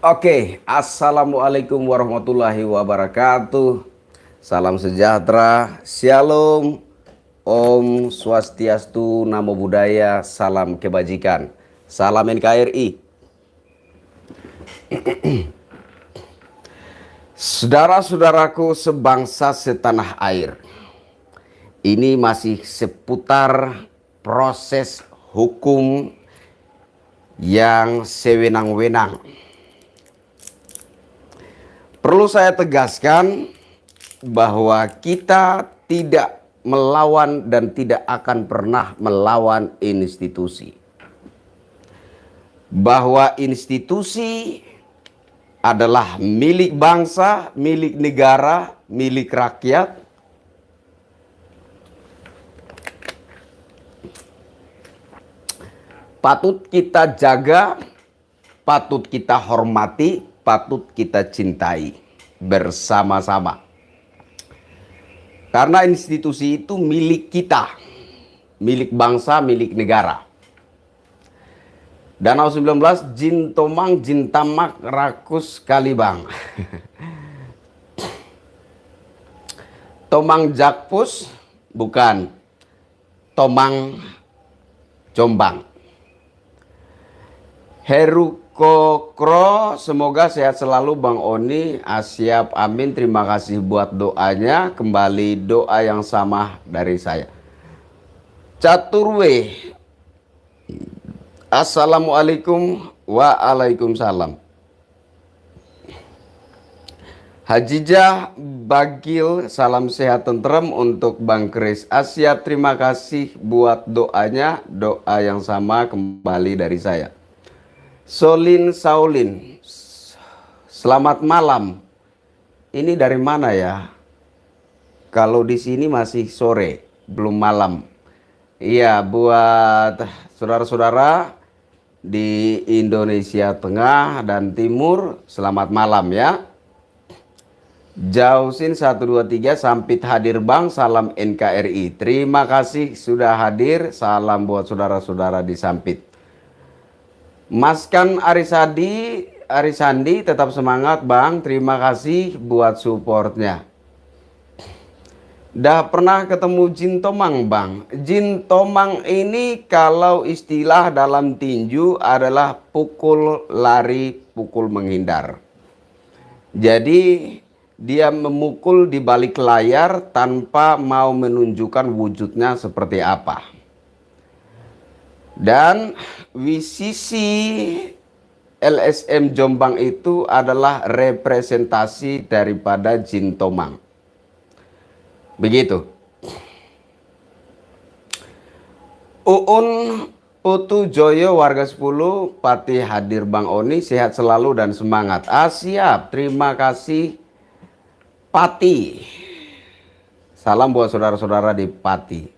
Oke, assalamualaikum warahmatullahi wabarakatuh. Salam sejahtera, shalom, om swastiastu, namo buddhaya, salam kebajikan, salam NKRI. Saudara-saudaraku sebangsa setanah air, ini masih seputar proses hukum yang sewenang-wenang. Perlu saya tegaskan bahwa kita tidak melawan dan tidak akan pernah melawan institusi. Bahwa institusi adalah milik bangsa, milik negara, milik rakyat. Patut kita jaga, patut kita hormati, patut kita cintai bersama-sama. Karena institusi itu milik kita, milik bangsa, milik negara. Danau 19, Jin Tomang, Jin Tamak, Rakus Kalibang. Tomang Jakpus, bukan. Tomang Jombang. Heru Kokro, semoga sehat selalu Bang Oni, Asyap, amin. Terima kasih buat doanya. Kembali doa yang sama dari saya. Caturwe, assalamualaikum, waalaikumsalam. Hajijah Bagil, salam sehat tentrem untuk Bang Kris. Asyap, terima kasih buat doanya. Doa yang sama kembali dari saya. Solin Saulin, selamat malam. Ini dari mana ya? Kalau di sini masih sore, belum malam. Iya, buat saudara-saudara di Indonesia Tengah dan Timur, selamat malam ya. Jausin 123 Sampit hadir Bang, salam NKRI. Terima kasih sudah hadir, salam buat saudara-saudara di Sampit. Maskan Arisandi tetap semangat Bang, terima kasih buat supportnya. Dah pernah ketemu Jin Tomang Bang? Jin Tomang ini kalau istilah dalam tinju adalah pukul lari, pukul menghindar. Jadi dia memukul di balik layar tanpa mau menunjukkan wujudnya seperti apa. Dan WCC LSM Jombang itu adalah representasi daripada Jin Tomang. Begitu. Uun Putu Joyo warga 10 Pati hadir Bang Oni, sehat selalu dan semangat. Siap, terima kasih Pati. Salam buat saudara-saudara di Pati.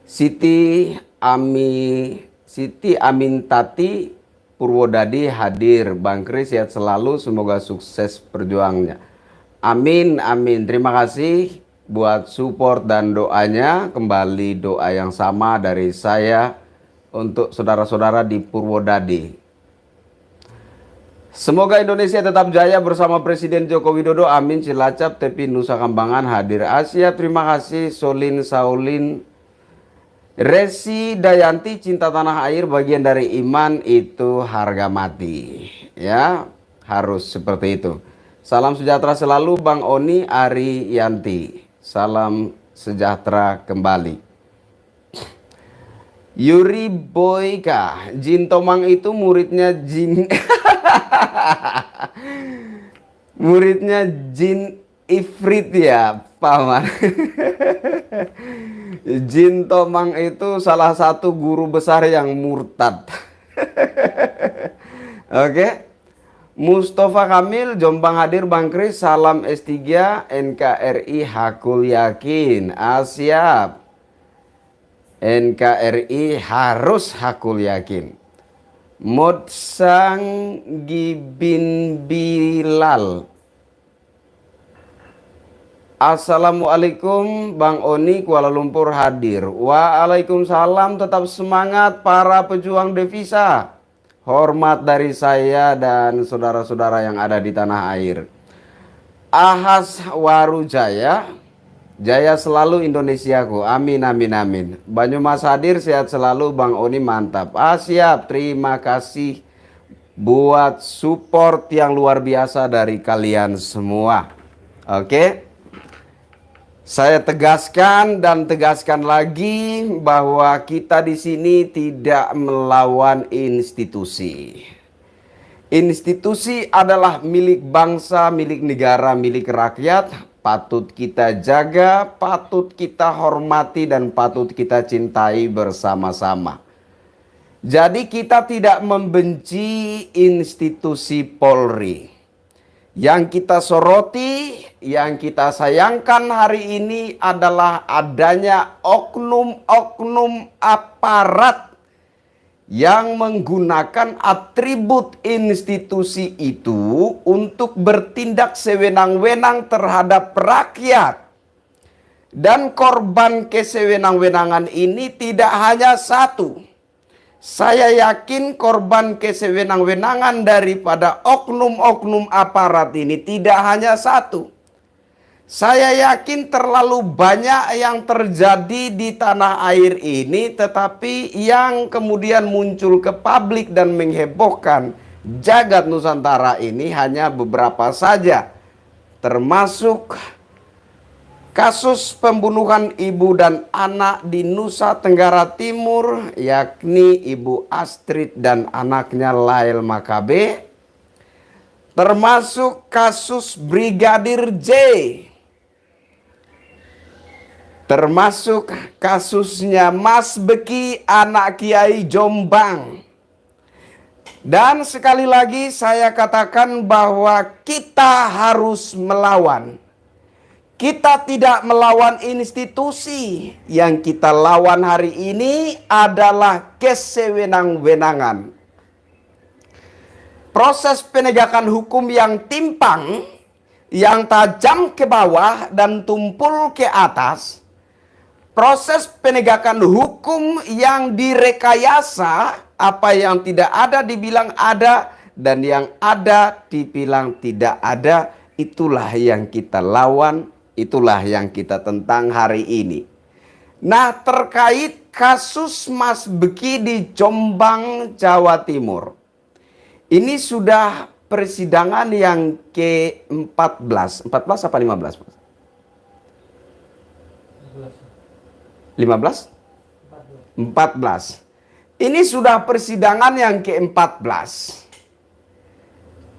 Siti Amintati Purwodadi hadir. Bang Kris sehat selalu, semoga sukses perjuangannya. Amin, amin. Terima kasih buat support dan doanya. Kembali doa yang sama dari saya untuk saudara-saudara di Purwodadi. Semoga Indonesia tetap jaya bersama Presiden Joko Widodo. Amin. Cilacap, Tepi, Nusa Kambangan hadir. Asia, terima kasih. Solin Saulin, Resi Dayanti, cinta tanah air bagian dari iman itu harga mati. Ya, harus seperti itu. Salam sejahtera selalu Bang Oni Ariyanti. Salam sejahtera kembali. Yuri Boyka, Jin Tomang itu muridnya Jin muridnya Jin Ifrit ya, Paman. Jin Tomang itu salah satu guru besar yang murtad. Oke. Mustafa Kamil, Jombang hadir Bang Kris, salam S3 NKRI hakul yakin. Siap. NKRI harus hakul yakin. Modsang Gibin Bilal, assalamualaikum Bang Oni, Kuala Lumpur hadir. Waalaikumsalam, tetap semangat para pejuang devisa. hormat dari saya dan saudara-saudara yang ada di tanah air. Ahas waru jaya, jaya selalu Indonesiaku. Amin, amin, amin. Banyumas hadir, sehat selalu. Bang Oni mantap. Siap, terima kasih buat support yang luar biasa dari kalian semua. Oke. Saya tegaskan dan tegaskan lagi bahwa kita di sini tidak melawan institusi. Institusi adalah milik bangsa, milik negara, milik rakyat. Patut kita jaga, patut kita hormati, dan patut kita cintai bersama-sama. Jadi kita tidak membenci institusi Polri. Yang kita soroti, yang kita sayangkan hari ini adalah adanya oknum-oknum aparat yang menggunakan atribut institusi itu untuk bertindak sewenang-wenang terhadap rakyat. Dan korban kesewenang-wenangan ini tidak hanya satu. Saya yakin korban kesewenang-wenangan daripada oknum-oknum aparat ini tidak hanya satu. Saya yakin terlalu banyak yang terjadi di tanah air ini, tetapi yang kemudian muncul ke publik dan menghebohkan jagat Nusantara ini hanya beberapa saja. Termasuk kasus pembunuhan ibu dan anak di Nusa Tenggara Timur, yakni Ibu Astrid dan anaknya Lael Makabe. Termasuk kasus Brigadir J. Termasuk kasusnya Mas Beki, anak Kiai Jombang. Dan sekali lagi saya katakan bahwa kita harus melawan. Kita tidak melawan institusi. Yang kita lawan hari ini adalah kesewenang-wenangan. Proses penegakan hukum yang timpang, yang tajam ke bawah dan tumpul ke atas. Proses penegakan hukum yang direkayasa, apa yang tidak ada dibilang ada, dan yang ada dibilang tidak ada. Itulah yang kita lawan. Itulah yang kita tentang hari ini. Nah, terkait kasus Mas Beki di Jombang, Jawa Timur. Ini sudah persidangan yang ke-14. 14 apa 15? 15? 14. Ini sudah persidangan yang ke-14.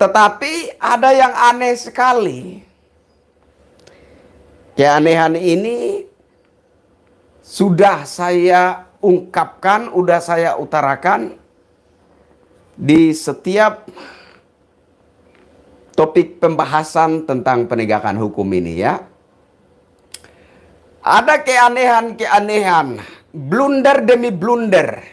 Tetapi ada yang aneh sekali. Keanehan ini sudah saya ungkapkan, sudah saya utarakan di setiap topik pembahasan tentang penegakan hukum ini ya. Ada keanehan-keanehan, blunder demi blunder,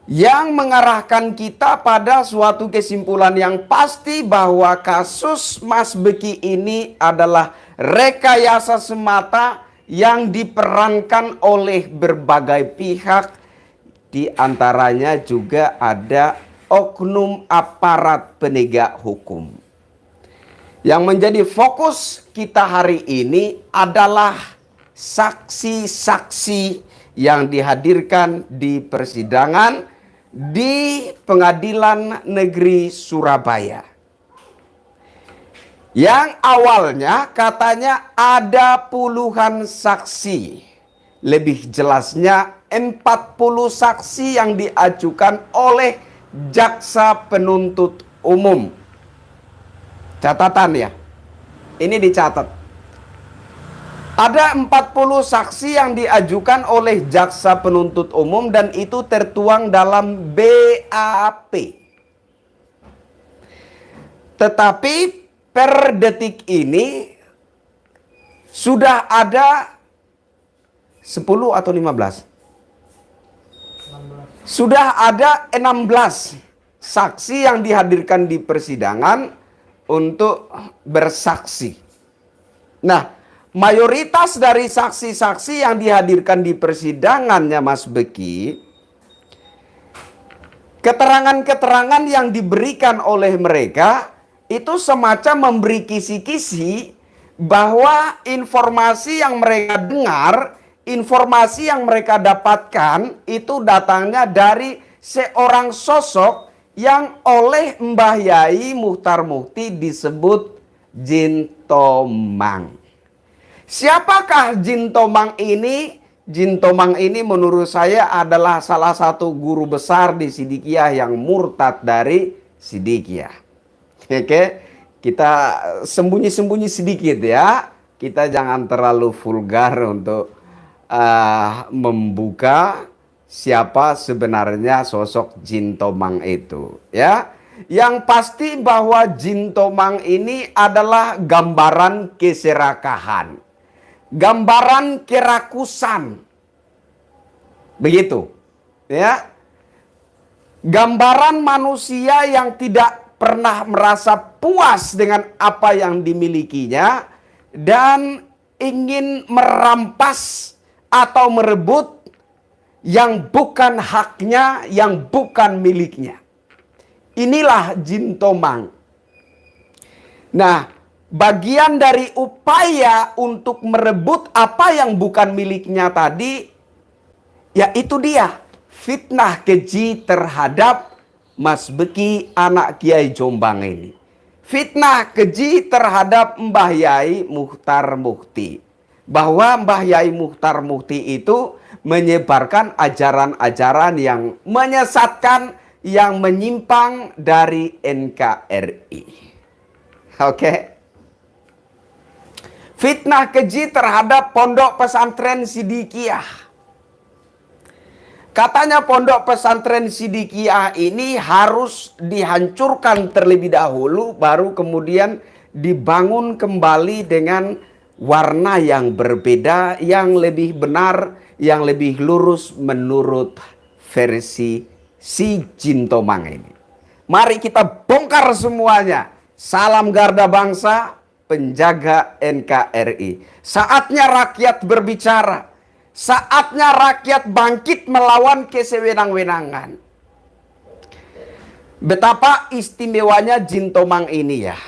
yang mengarahkan kita pada suatu kesimpulan yang pasti bahwa kasus Mas Beki ini adalah rekayasa semata yang diperankan oleh berbagai pihak. Di antaranya juga ada oknum aparat penegak hukum. Yang menjadi fokus kita hari ini adalah saksi-saksi yang dihadirkan di persidangan di Pengadilan Negeri Surabaya. Yang awalnya katanya ada puluhan saksi. Lebih jelasnya 40 saksi yang diajukan oleh jaksa penuntut umum. Catatan ya. Ini dicatat. Ada 40 saksi yang diajukan oleh jaksa penuntut umum dan itu tertuang dalam BAP. Tetapi per detik ini sudah ada 10 atau 15? 16. Sudah ada 16 saksi yang dihadirkan di persidangan untuk bersaksi. Nah, mayoritas dari saksi-saksi yang dihadirkan di persidangannya Mas Beki Keterangan-keterangan yang diberikan oleh mereka itu semacam memberi kisi-kisi bahwa informasi yang mereka dengar, informasi yang mereka dapatkan itu datangnya dari seorang sosok yang oleh Mbah Yai Muchtar Mukti disebut Jin Tomang. Siapakah Jin Tomang ini? Jin Tomang ini menurut saya adalah salah satu guru besar di Sidikiyah yang murtad dari Sidikiyah. Oke, kita sembunyi-sembunyi sedikit ya. Kita jangan terlalu vulgar untuk membuka siapa sebenarnya sosok Jin Tomang itu. Ya, yang pasti bahwa Jin Tomang ini adalah gambaran keserakahan. Gambaran kerakusan. Begitu. Ya. Gambaran manusia yang tidak pernah merasa puas dengan apa yang dimilikinya dan ingin merampas atau merebut yang bukan haknya, yang bukan miliknya. Inilah Jin Tomang. Nah, bagian dari upaya untuk merebut apa yang bukan miliknya tadi, yaitu dia fitnah keji terhadap Mas Beki anak Kiai Jombang ini. Fitnah keji terhadap Mbah Yai Muchtar Mukti. Bahwa Mbah Yai Muchtar Mukti itu menyebarkan ajaran-ajaran yang menyesatkan, yang menyimpang dari NKRI. Oke. Fitnah keji terhadap pondok pesantren Sidikiyah. Katanya pondok pesantren Sidikiyah ini harus dihancurkan terlebih dahulu, baru kemudian dibangun kembali dengan warna yang berbeda, yang lebih benar, yang lebih lurus menurut versi si Jin Tomang ini. Mari kita bongkar semuanya. Salam Garda Bangsa, penjaga NKRI. Saatnya rakyat berbicara. Saatnya rakyat bangkit melawan kesewenang-wenangan. Betapa istimewanya Jin Tomang ini ya.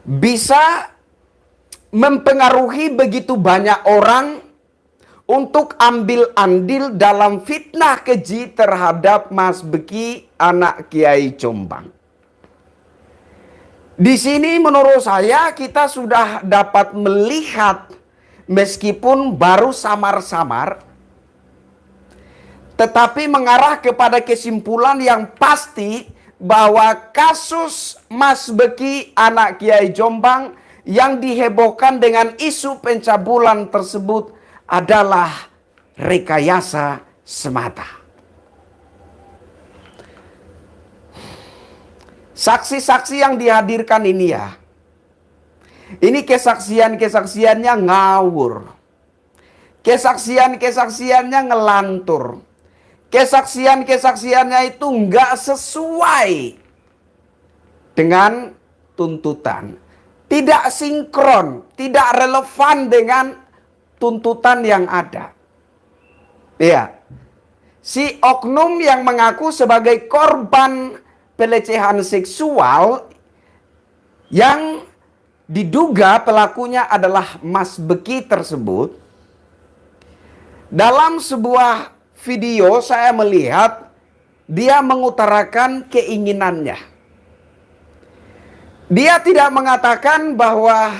Bisa mempengaruhi begitu banyak orang untuk ambil andil dalam fitnah keji terhadap Mas Beki anak Kiai Jombang. Di sini menurut saya kita sudah dapat melihat, meskipun baru samar-samar, tetapi mengarah kepada kesimpulan yang pasti bahwa kasus Mas Beki anak Kiai Jombang yang dihebohkan dengan isu pencabulan tersebut adalah rekayasa semata. Saksi-saksi yang dihadirkan ini ya, ini kesaksian-kesaksiannya ngawur. Kesaksian-kesaksiannya ngelantur. Kesaksian-kesaksiannya itu nggak sesuai dengan tuntutan. Tidak sinkron, tidak relevan dengan tuntutan yang ada. Iya. Si oknum yang mengaku sebagai korban pelecehan seksual yang diduga pelakunya adalah Mas Beki tersebut. Dalam sebuah video saya melihat dia mengutarakan keinginannya. Dia tidak mengatakan bahwa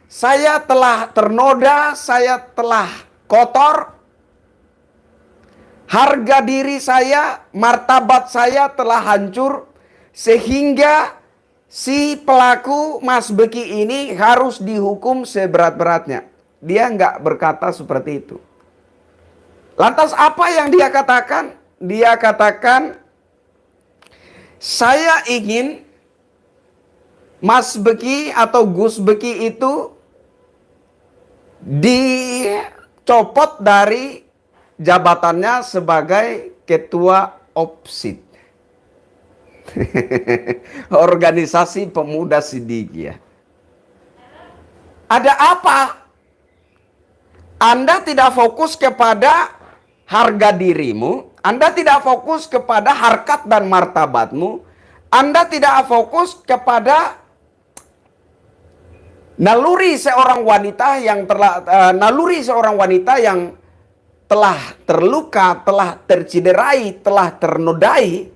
saya telah ternoda, saya telah kotor, harga diri saya, martabat saya telah hancur, sehingga si pelaku Mas Beki ini harus dihukum seberat-beratnya. Dia nggak berkata seperti itu. Lantas apa yang dia katakan? Dia katakan, saya ingin Mas Beki atau Gus Beki itu dicopot dari jabatannya sebagai ketua OPSID. Organisasi Pemuda Sidikiyah. Ada apa? Anda tidak fokus kepada harga dirimu, Anda tidak fokus kepada harkat dan martabatmu. Anda tidak fokus kepada naluri seorang wanita yang telah terluka, telah tercederai, telah ternodai.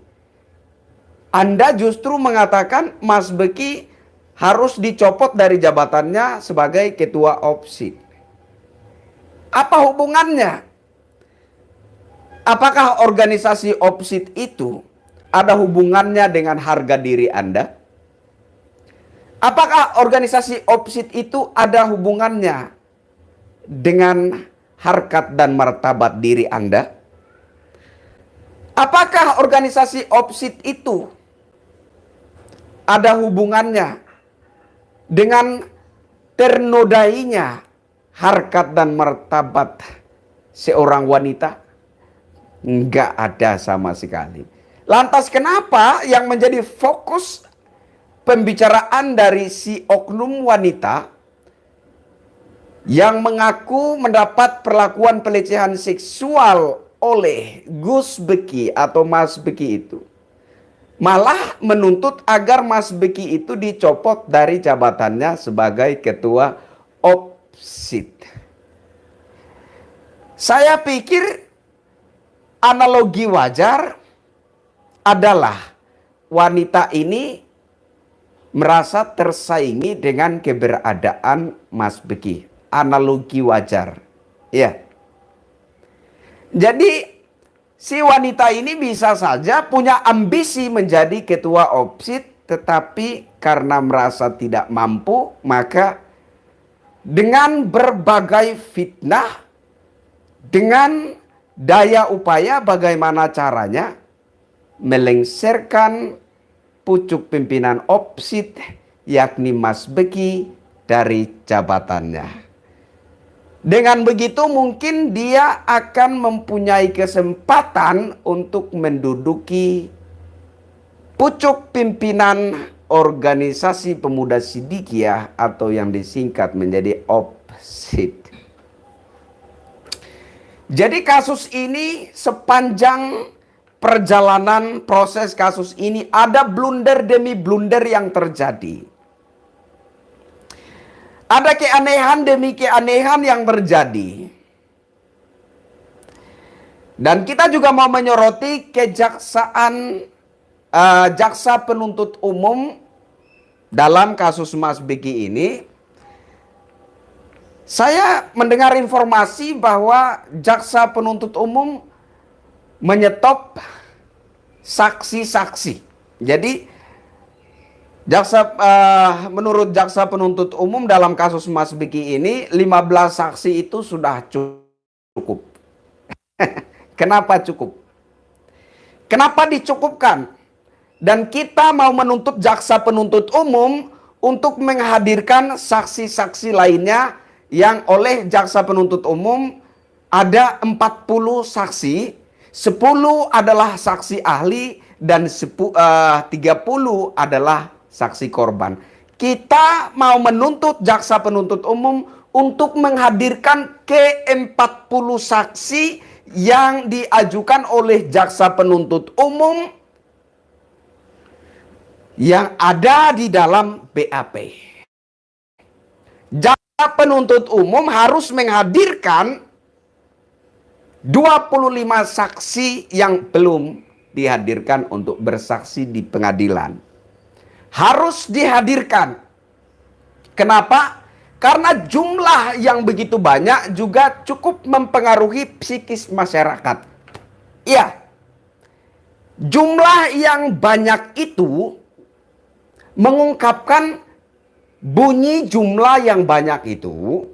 Anda justru mengatakan Mas Beki harus dicopot dari jabatannya sebagai ketua OPSID. Apa hubungannya? Apakah organisasi OPSID itu ada hubungannya dengan harga diri Anda? Apakah organisasi OPSID itu ada hubungannya dengan harkat dan martabat diri Anda? Apakah organisasi OPSID itu ada hubungannya dengan ternodainya harkat dan martabat seorang wanita? Enggak ada sama sekali. Lantas kenapa yang menjadi fokus pembicaraan dari si oknum wanita yang mengaku mendapat perlakuan pelecehan seksual oleh Gus Beki atau Mas Beki itu malah menuntut agar Mas Beki itu dicopot dari jabatannya sebagai ketua OPSID? Saya pikir analogi wajar adalah wanita ini merasa tersaingi dengan keberadaan Mas Beki. Analogi wajar. Ya. Jadi si wanita ini bisa saja punya ambisi menjadi ketua OPSID, tetapi karena merasa tidak mampu, maka dengan berbagai fitnah, dengan daya upaya bagaimana caranya melengsarkan pucuk pimpinan OPSID yakni Mas Beki dari jabatannya. Dengan begitu mungkin dia akan mempunyai kesempatan untuk menduduki pucuk pimpinan organisasi pemuda Sidikiyah atau yang disingkat menjadi OPSID. Jadi kasus ini sepanjang perjalanan proses kasus ini ada blunder demi blunder yang terjadi. Ada keanehan demi keanehan yang terjadi. Dan kita juga mau menyoroti kejaksaan jaksa penuntut umum dalam kasus Mas Beki ini. Saya mendengar informasi bahwa jaksa penuntut umum menyetop saksi-saksi. Jadi menurut jaksa penuntut umum dalam kasus Mas Beki ini 15 saksi itu sudah cukup. Kenapa cukup? Kenapa dicukupkan? Dan kita mau menuntut jaksa penuntut umum untuk menghadirkan saksi-saksi lainnya yang oleh jaksa penuntut umum ada 40 saksi, 10 adalah saksi ahli dan 30 adalah saksi korban. Kita mau menuntut jaksa penuntut umum untuk menghadirkan ke-40 saksi yang diajukan oleh jaksa penuntut umum yang ada di dalam BAP. Jaksa penuntut umum harus menghadirkan 25 saksi yang belum dihadirkan untuk bersaksi di pengadilan. Harus dihadirkan. Kenapa? Karena jumlah yang begitu banyak juga cukup mempengaruhi psikis masyarakat. Iya. Jumlah yang banyak itu mengungkapkan bunyi jumlah yang banyak itu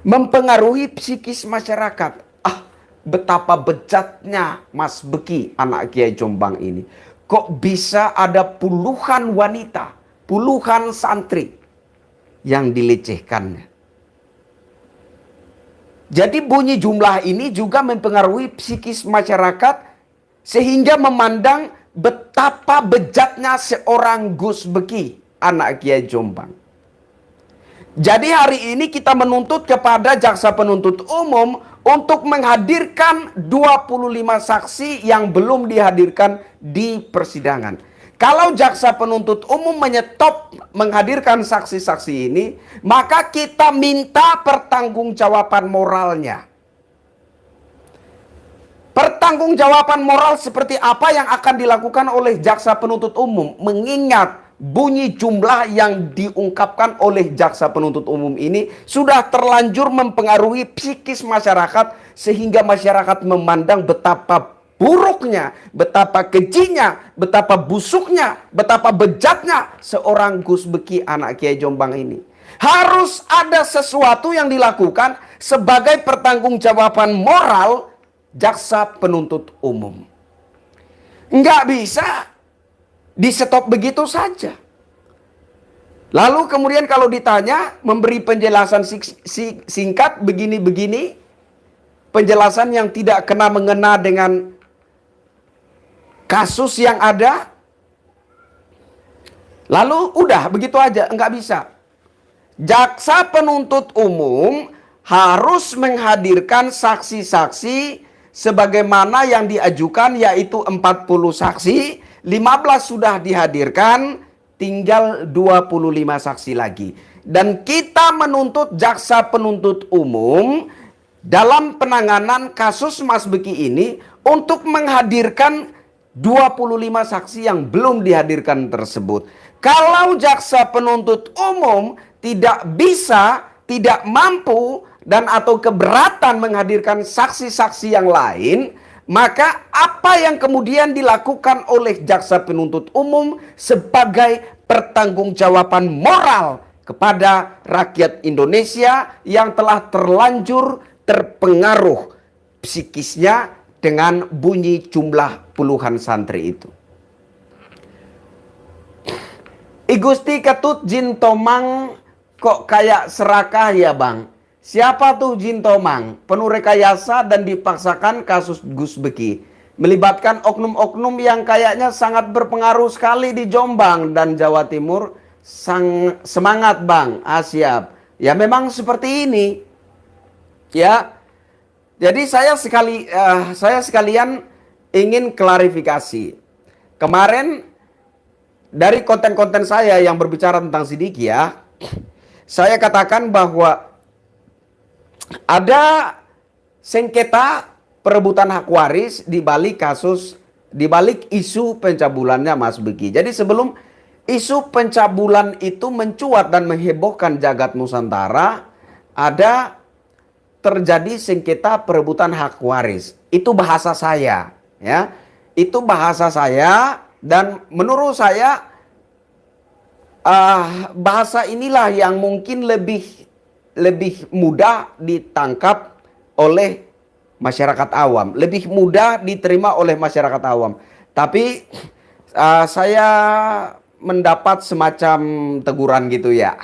mempengaruhi psikis masyarakat. Betapa bejatnya Mas Beki, anak Kiai Jombang ini. Kok bisa ada puluhan wanita, puluhan santri yang dilecehkannya. Jadi bunyi jumlah ini juga mempengaruhi psikis masyarakat sehingga memandang betapa bejatnya seorang Gus Beki, anak Kiai Jombang. Jadi hari ini kita menuntut kepada jaksa penuntut umum untuk menghadirkan 25 saksi yang belum dihadirkan di persidangan. Kalau jaksa penuntut umum menyetop menghadirkan saksi-saksi ini, maka kita minta pertanggungjawaban moralnya. Pertanggungjawaban moral seperti apa yang akan dilakukan oleh jaksa penuntut umum, mengingat bunyi jumlah yang diungkapkan oleh jaksa penuntut umum ini sudah terlanjur mempengaruhi psikis masyarakat, sehingga masyarakat memandang betapa buruknya, betapa kejinya, betapa busuknya, betapa bejatnya seorang Gus Beki anak Kiai Jombang ini. Harus ada sesuatu yang dilakukan sebagai pertanggungjawaban moral jaksa penuntut umum. Nggak bisa di stop begitu saja. Lalu kemudian kalau ditanya, memberi penjelasan singkat begini-begini, penjelasan yang tidak kena mengena dengan kasus yang ada, lalu udah begitu aja, nggak bisa. Jaksa penuntut umum harus menghadirkan saksi-saksi sebagaimana yang diajukan, yaitu 40 saksi, 15 sudah dihadirkan, tinggal 25 saksi lagi. Dan kita menuntut jaksa penuntut umum dalam penanganan kasus Mas Beki ini untuk menghadirkan 25 saksi yang belum dihadirkan tersebut. Kalau jaksa penuntut umum tidak bisa, tidak mampu, dan atau keberatan menghadirkan saksi-saksi yang lain, maka apa yang kemudian dilakukan oleh jaksa penuntut umum sebagai pertanggungjawaban moral kepada rakyat Indonesia yang telah terlanjur terpengaruh psikisnya dengan bunyi jumlah puluhan santri itu. I Gusti Ketut Jin Tomang kok kayak serakah ya bang? Siapa tuh Jin Tomang? Penuh rekayasa dan dipaksakan kasus Gus Beki. Melibatkan oknum-oknum yang kayaknya sangat berpengaruh sekali di Jombang dan Jawa Timur. Semangat bang, siap. Ya memang seperti ini. Ya, jadi saya sekalian ingin klarifikasi. Kemarin dari konten-konten saya yang berbicara tentang Siddiqiyah, saya katakan bahwa ada sengketa perebutan hak waris di balik isu pencabulannya Mas Beki. Jadi sebelum isu pencabulan itu mencuat dan menghebohkan jagat Nusantara, ada terjadi sengketa perebutan hak waris. Itu bahasa saya, ya. Itu bahasa saya, dan menurut saya bahasa inilah yang mungkin lebih mudah ditangkap oleh masyarakat awam, lebih mudah diterima oleh masyarakat awam. Tapi saya mendapat semacam teguran gitu ya.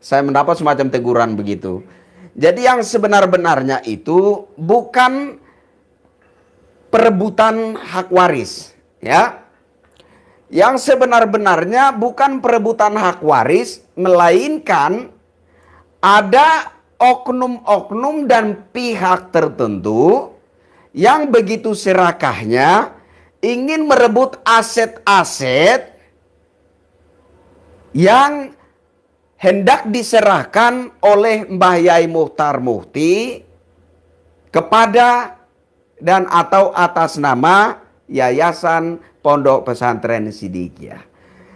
Saya mendapat semacam teguran begitu. Jadi yang sebenar-benarnya itu bukan perebutan hak waris, ya. Yang sebenar-benarnya bukan perebutan hak waris, melainkan ada oknum-oknum dan pihak tertentu yang begitu serakahnya ingin merebut aset-aset yang hendak diserahkan oleh Mbah Yai Muchtar Mukti kepada dan atau atas nama Yayasan Pondok Pesantren Siddiqiyah.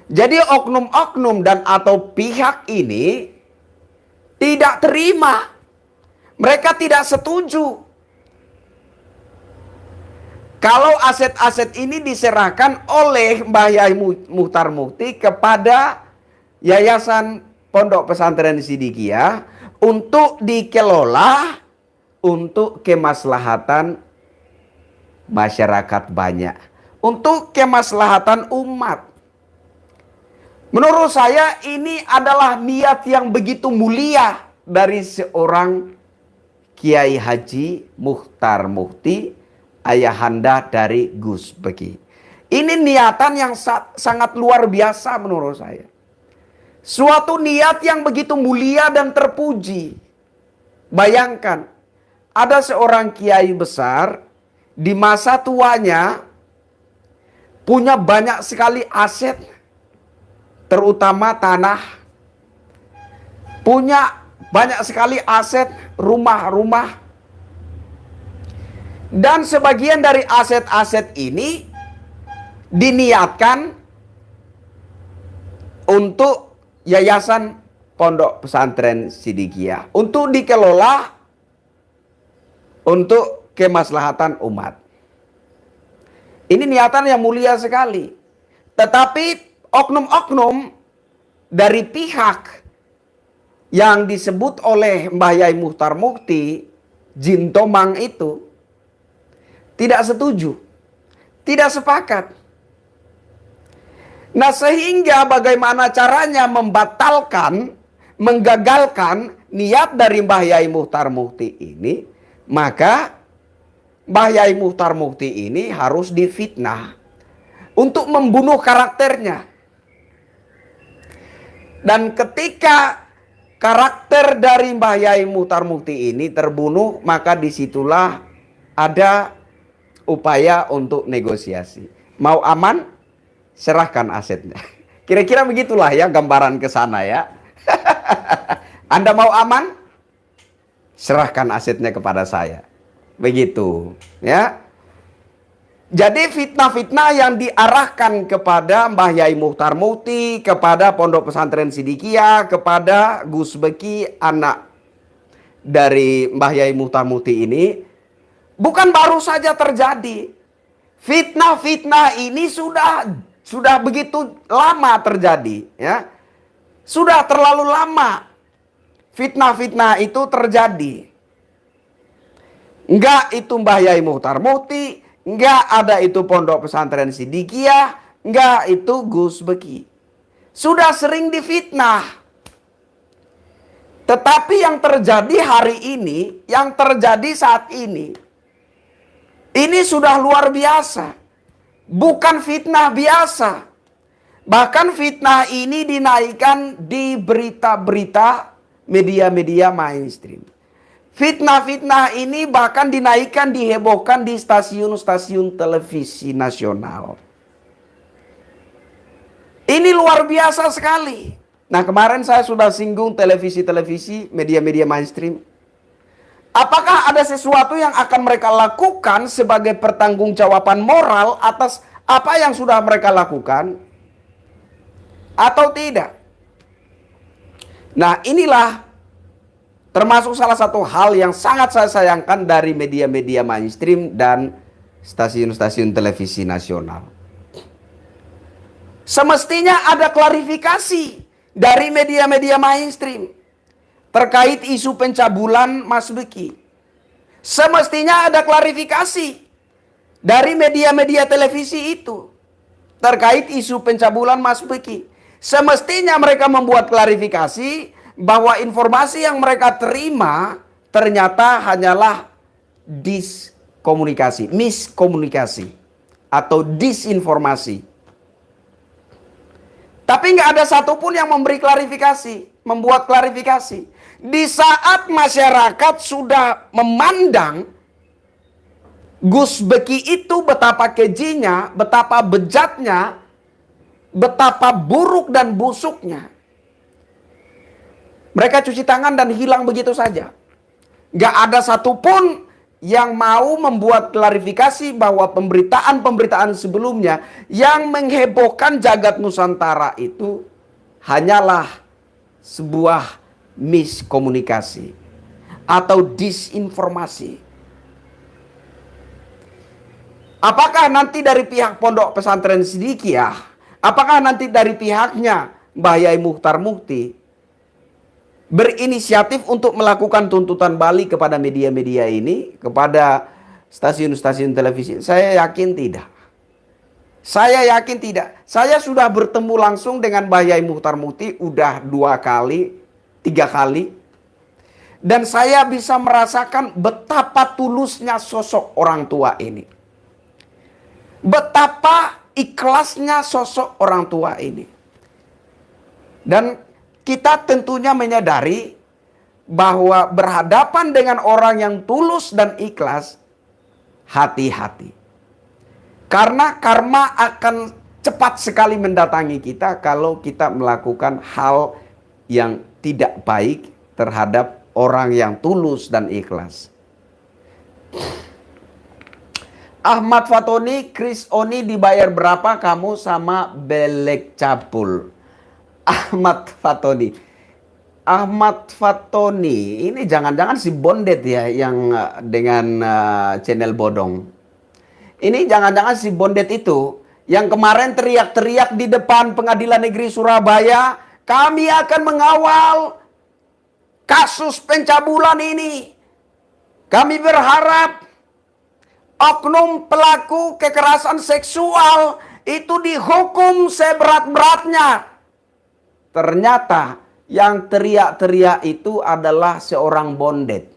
Jadi oknum-oknum dan atau pihak ini tidak terima. Mereka tidak setuju kalau aset-aset ini diserahkan oleh Mbah Yai Muchtar Mukti kepada Yayasan Pondok Pesantren Siddiqiyah untuk dikelola untuk kemaslahatan masyarakat banyak, untuk kemaslahatan umat. Menurut saya ini adalah niat yang begitu mulia dari seorang Kiai Haji Muchtar Mukti, ayahanda dari Gus Beki. Ini niatan yang sangat luar biasa menurut saya. Suatu niat yang begitu mulia dan terpuji. Bayangkan, ada seorang kiai besar di masa tuanya punya banyak sekali aset, terutama tanah. Punya banyak sekali aset, rumah-rumah. Dan sebagian dari aset-aset ini diniatkan untuk yayasan Pondok Pesantren Sidikiyah, untuk dikelola untuk kemaslahatan umat. Ini niatan yang mulia sekali. Tetapi oknum-oknum dari pihak yang disebut oleh Mbah Yai Muchtar Mukti, Jin Tomang itu, tidak setuju, tidak sepakat. Nah, sehingga bagaimana caranya membatalkan, menggagalkan niat dari Mbah Yai Muchtar Mukti ini, maka Mbah Yai Muchtar Mukti ini harus difitnah untuk membunuh karakternya. Dan ketika karakter dari Mbah Yai Muchtar Mukti ini terbunuh, maka disitulah ada upaya untuk negosiasi. Mau aman? Serahkan asetnya. Kira-kira begitulah ya gambaran ke sana ya. Anda mau aman? Serahkan asetnya kepada saya. Begitu ya. Jadi fitnah-fitnah yang diarahkan kepada Mbah Yai Muchtar Mukti, kepada Pondok Pesantren Sidikiyah, kepada Gus Beki, anak dari Mbah Yai Muchtar Mukti ini, bukan baru saja terjadi. Fitnah-fitnah ini sudah begitu lama terjadi, ya. Sudah terlalu lama fitnah-fitnah itu terjadi. Enggak itu Mbah Yai Muchtar Mukti, enggak ada itu Pondok Pesantren Sidikiyah, enggak itu Gus Beki. Sudah sering difitnah. Tetapi yang terjadi hari ini, yang terjadi saat ini sudah luar biasa. Bukan fitnah biasa. Bahkan fitnah ini dinaikkan di berita-berita media-media mainstream. Fitnah-fitnah ini bahkan dinaikkan, dihebohkan di stasiun-stasiun televisi nasional. Ini luar biasa sekali. Nah, kemarin saya sudah singgung televisi-televisi, media-media mainstream. Apakah ada sesuatu yang akan mereka lakukan sebagai pertanggungjawaban moral atas apa yang sudah mereka lakukan? Atau tidak? Nah, inilah termasuk salah satu hal yang sangat saya sayangkan dari media-media mainstream dan stasiun-stasiun televisi nasional. Semestinya ada klarifikasi dari media-media mainstream terkait isu pencabulan Mas Beki. Semestinya ada klarifikasi dari media-media televisi itu terkait isu pencabulan Mas Beki. Semestinya mereka membuat klarifikasi bahwa informasi yang mereka terima ternyata hanyalah miskomunikasi atau disinformasi. Tapi nggak ada satupun yang memberi klarifikasi, membuat klarifikasi. Di saat masyarakat sudah memandang Gus Beki itu betapa kejinya, betapa bejatnya, betapa buruk dan busuknya, mereka cuci tangan dan hilang begitu saja. Gak ada satupun yang mau membuat klarifikasi bahwa pemberitaan-pemberitaan sebelumnya yang menghebohkan jagat Nusantara itu hanyalah sebuah miskomunikasi atau disinformasi. Apakah nanti dari pihak Pondok Pesantren Sidikiyah, apakah nanti dari pihaknya Mbah Yai Muchtar Mukti berinisiatif untuk melakukan tuntutan balik kepada media-media ini, kepada stasiun-stasiun televisi? Saya yakin tidak. Saya yakin tidak. Saya sudah bertemu langsung dengan Mbah Yai Muchtar Mukti udah 2 kali, 3 kali. Dan saya bisa merasakan betapa tulusnya sosok orang tua ini. Betapa ikhlasnya sosok orang tua ini. Dan kita tentunya menyadari bahwa berhadapan dengan orang yang tulus dan ikhlas, hati-hati. Karena karma akan cepat sekali mendatangi kita kalau kita melakukan hal yang tidak baik terhadap orang yang tulus dan ikhlas. Ahmad Fatoni, Chris Oni dibayar berapa kamu sama Belek Capul? Ahmad Fatoni. Ahmad Fatoni, ini jangan-jangan si Bondet ya yang dengan channel bodong. Ini jangan-jangan si Bondet itu yang kemarin teriak-teriak di depan Pengadilan Negeri Surabaya, kami akan mengawal kasus pencabulan ini. Kami berharap oknum pelaku kekerasan seksual itu dihukum seberat-beratnya. Ternyata yang teriak-teriak itu adalah seorang Bondet.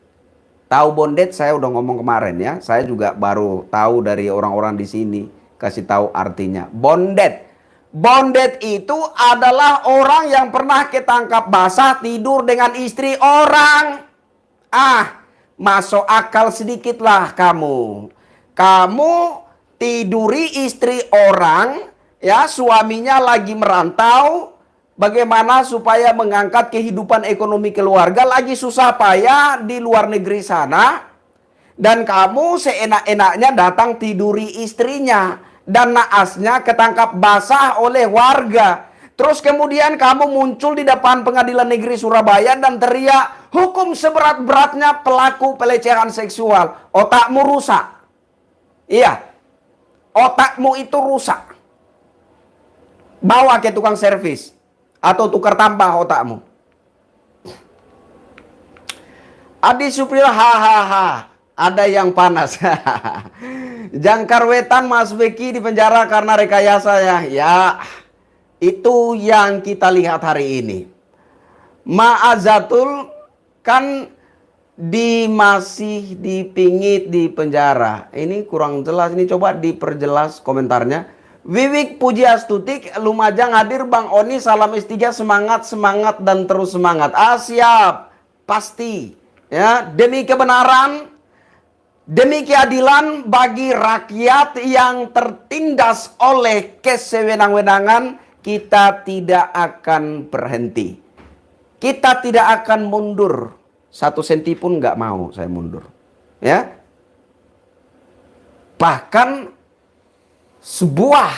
Tahu Bondet? Saya udah ngomong kemarin ya. Saya juga baru tahu dari orang-orang di sini. Kasih tahu artinya. Bondet. Bondet itu adalah orang yang pernah ketangkap basah tidur dengan istri orang. Masuk akal sedikitlah kamu. Kamu tiduri istri orang, ya suaminya lagi merantau, bagaimana supaya mengangkat kehidupan ekonomi keluarga, lagi susah payah di luar negeri sana, dan kamu seenak-enaknya datang tiduri istrinya, dan naasnya ketangkap basah oleh warga. Terus kemudian kamu muncul di depan Pengadilan Negeri Surabaya dan teriak, hukum seberat-beratnya pelaku pelecehan seksual. Otakmu rusak. Iya, otakmu itu rusak. Bawa ke tukang servis atau tukar tambah otakmu. Adi Supriyatna, hahaha, ada yang panas. Jangkar Wetan, Mas Beki di penjara karena rekayasa ya. Ya, itu yang kita lihat hari ini. Ma'azatul kan masih dipingit di penjara. Ini kurang jelas. Ini coba diperjelas komentarnya. Wiwik Pujiastutik, Lumajang hadir Bang Oni, salam S3, semangat, semangat dan terus semangat. Siap, pasti. Ya, demi kebenaran, demi keadilan bagi rakyat yang tertindas oleh kesewenang-wenangan, kita tidak akan berhenti. Kita tidak akan mundur. 1 senti pun nggak mau saya mundur. Ya. Bahkan sebuah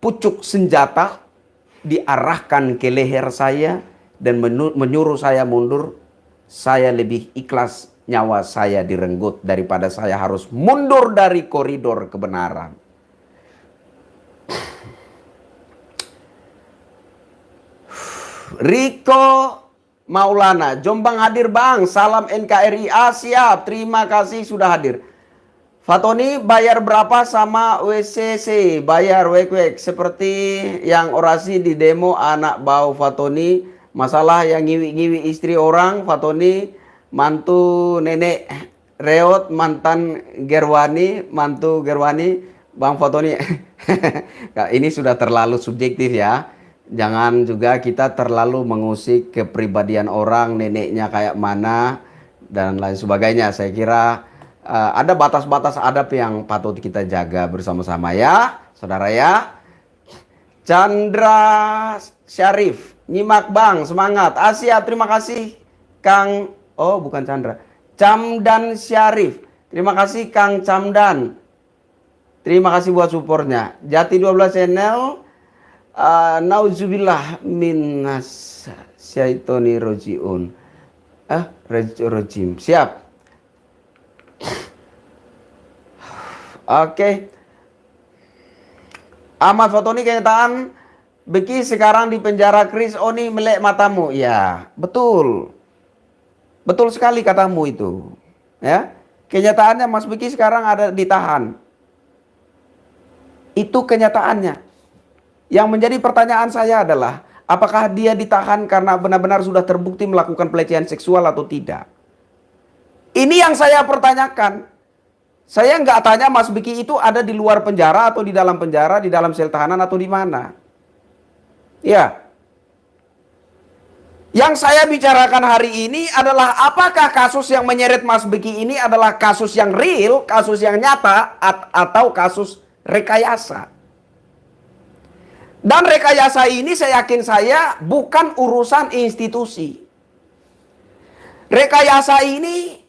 pucuk senjata diarahkan ke leher saya dan menyuruh saya mundur. Saya lebih ikhlas nyawa saya direnggut daripada saya harus mundur dari koridor kebenaran. Riko Maulana, Jombang hadir Bang, salam NKRI, siap, terima kasih sudah hadir. Fatoni bayar berapa sama WCC, bayar wek-wek, seperti yang orasi di demo anak bau Fatoni, masalah yang ngiwi-ngiwi istri orang, Fatoni, mantu nenek reot, mantan Gerwani, mantu Gerwani, Bang Fatoni. Ini sudah terlalu subjektif ya. Jangan juga kita terlalu mengusik kepribadian orang, neneknya kayak mana, dan lain sebagainya. Saya kira ada batas-batas adab yang patut kita jaga bersama-sama ya, saudara ya. Chandra Syarif, nyimak Bang, semangat. Asia, terima kasih Kang, oh bukan Chandra, Camdan Syarif. Terima kasih Kang Camdan. Terima kasih buat supportnya. Jati 12 channel. Nauzubillah minas syaitoni rojiun. Rojim. Siap. Oke. Ahmad Fatoni, kenyataan Beki sekarang di penjara, Chris Oni melek matamu. Ya, betul. Betul sekali katamu itu. Ya. Kenyataannya Mas Beki sekarang ada ditahan. Itu kenyataannya. Yang menjadi pertanyaan saya adalah, apakah dia ditahan karena benar-benar sudah terbukti melakukan pelecehan seksual atau tidak? Ini yang saya pertanyakan. Saya nggak tanya Mas Beki itu ada di luar penjara atau di dalam penjara, di dalam sel tahanan atau di mana. Ya. Yang saya bicarakan hari ini adalah apakah kasus yang menyeret Mas Beki ini adalah kasus yang real, kasus yang nyata, atau kasus rekayasa. Dan rekayasa ini saya yakin saya bukan urusan institusi. Rekayasa ini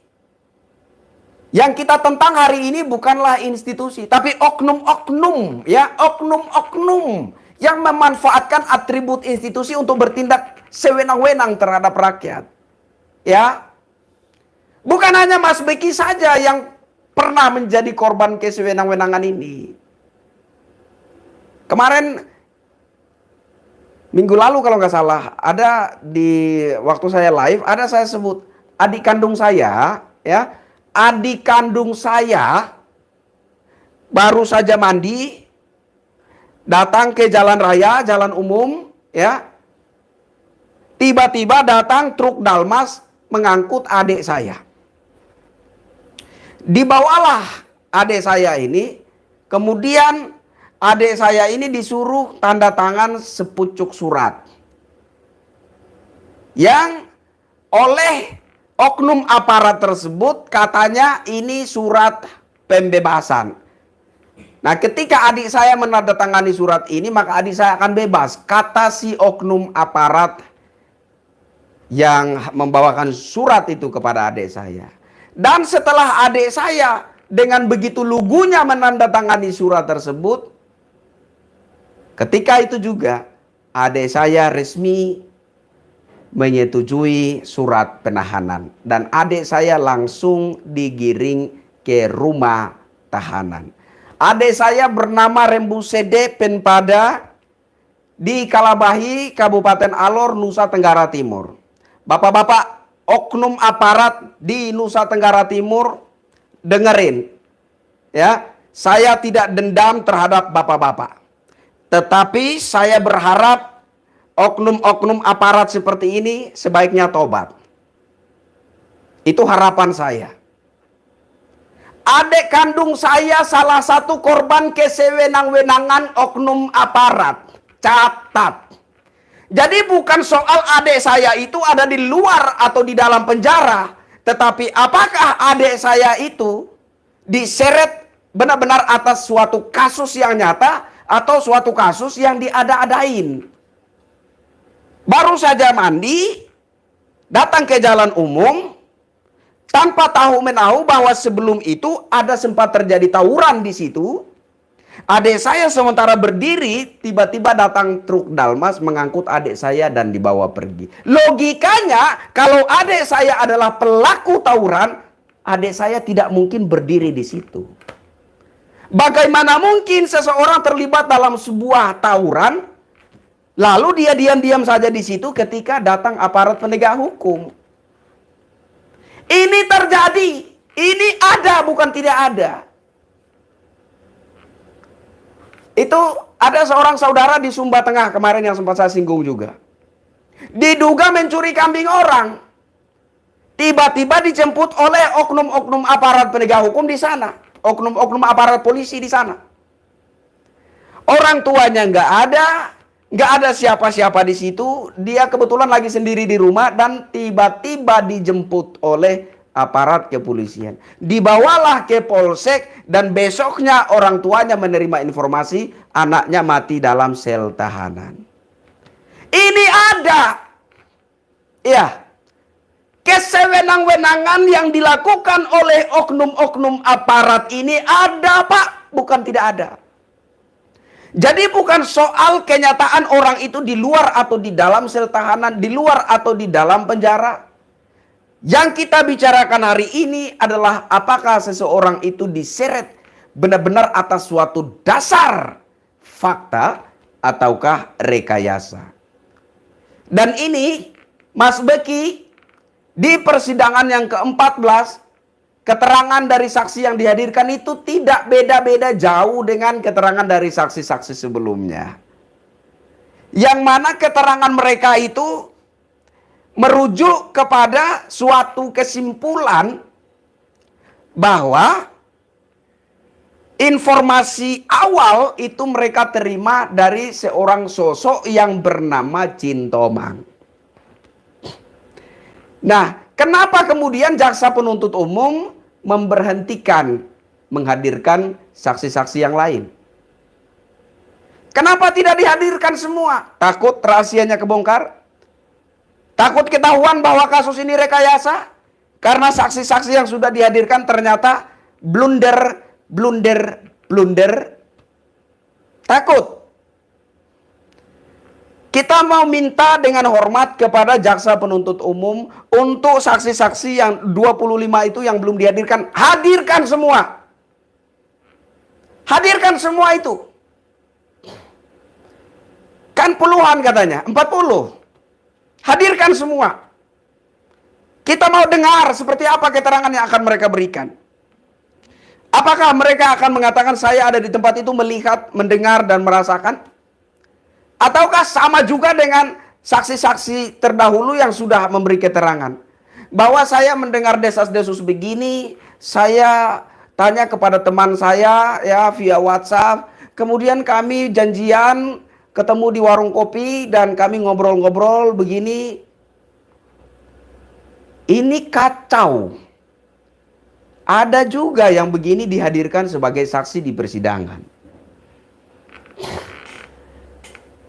yang kita tentang hari ini bukanlah institusi, tapi oknum-oknum, ya, oknum-oknum yang memanfaatkan atribut institusi untuk bertindak sewenang-wenang terhadap rakyat. Ya. Bukan hanya Mas Beki saja yang pernah menjadi korban kesewenang-wenangan ini. Kemarin minggu lalu kalau nggak salah, ada di waktu saya live, ada saya sebut adik kandung saya, ya, adik kandung saya baru saja mandi, datang ke jalan raya, jalan umum, ya, tiba-tiba datang truk Dalmas mengangkut adik saya. Dibawalah adik saya ini, kemudian adik saya ini disuruh tanda tangan sepucuk surat yang oleh oknum aparat tersebut katanya ini surat pembebasan. Nah, ketika adik saya menandatangani surat ini, maka adik saya akan bebas, kata si oknum aparat yang membawakan surat itu kepada adik saya. Dan setelah adik saya dengan begitu lugunya menandatangani surat tersebut, ketika itu juga adik saya resmi menyetujui surat penahanan. Dan adik saya langsung digiring ke rumah tahanan. Adik saya bernama Rembu Sede Penpada di Kalabahi, Kabupaten Alor, Nusa Tenggara Timur. Bapak-bapak oknum aparat di Nusa Tenggara Timur, dengerin. Ya, saya tidak dendam terhadap bapak-bapak. Tetapi saya berharap oknum-oknum aparat seperti ini sebaiknya tobat. Itu harapan saya. Adik kandung saya salah satu korban kesewenang-wenangan oknum aparat. Catat. Jadi bukan soal adik saya itu ada di luar atau di dalam penjara. Tetapi apakah adik saya itu diseret benar-benar atas suatu kasus yang nyata atau suatu kasus yang diada-adain. Baru saja mandi, datang ke jalan umum, tanpa tahu menahu bahwa sebelum itu ada sempat terjadi tawuran di situ. Adik saya sementara berdiri, tiba-tiba datang truk Dalmas mengangkut adik saya dan dibawa pergi. Logikanya, kalau adik saya adalah pelaku tawuran, adik saya tidak mungkin berdiri di situ. Bagaimana mungkin seseorang terlibat dalam sebuah tawuran, lalu dia diam-diam saja di situ ketika datang aparat penegak hukum? Ini terjadi, ini ada, bukan tidak ada. Itu ada seorang saudara di Sumba Tengah kemarin yang sempat saya singgung juga. Diduga mencuri kambing orang. Tiba-tiba dijemput oleh oknum-oknum aparat penegak hukum di sana. Oknum-oknum aparat polisi di sana. Orang tuanya nggak ada siapa-siapa di situ. Dia kebetulan lagi sendiri di rumah dan tiba-tiba dijemput oleh aparat kepolisian. Dibawalah ke polsek dan besoknya orang tuanya menerima informasi anaknya mati dalam sel tahanan. Ini ada. Ya. Kesewenang-wenangan yang dilakukan oleh oknum-oknum aparat ini ada, Pak, bukan tidak ada. Jadi bukan soal kenyataan orang itu di luar atau di dalam sel tahanan, di luar atau di dalam penjara. Yang kita bicarakan hari ini adalah apakah seseorang itu diseret benar-benar atas suatu dasar fakta ataukah rekayasa. Dan ini Mas Beki di persidangan yang ke-14, keterangan dari saksi yang dihadirkan itu tidak beda-beda jauh dengan keterangan dari saksi-saksi sebelumnya. Yang mana keterangan mereka itu merujuk kepada suatu kesimpulan bahwa informasi awal itu mereka terima dari seorang sosok yang bernama Cintomang. Nah, kenapa kemudian jaksa penuntut umum memberhentikan menghadirkan saksi-saksi yang lain? Kenapa tidak dihadirkan semua? Takut rahasianya kebongkar? Takut ketahuan bahwa kasus ini rekayasa? Karena saksi-saksi yang sudah dihadirkan ternyata blunder. Takut. Kita mau minta dengan hormat kepada jaksa penuntut umum untuk saksi-saksi yang 25 itu yang belum dihadirkan, hadirkan semua. Hadirkan semua itu. Kan puluhan katanya, 40. Hadirkan semua. Kita mau dengar seperti apa keterangan yang akan mereka berikan. Apakah mereka akan mengatakan saya ada di tempat itu melihat, mendengar, dan merasakan? Ataukah sama juga dengan saksi-saksi terdahulu yang sudah memberi keterangan? Bahwa saya mendengar desas-desus begini, saya tanya kepada teman saya ya via WhatsApp. Kemudian kami janjian ketemu di warung kopi dan kami ngobrol-ngobrol begini. Ini kacau. Ada juga yang begini dihadirkan sebagai saksi di persidangan.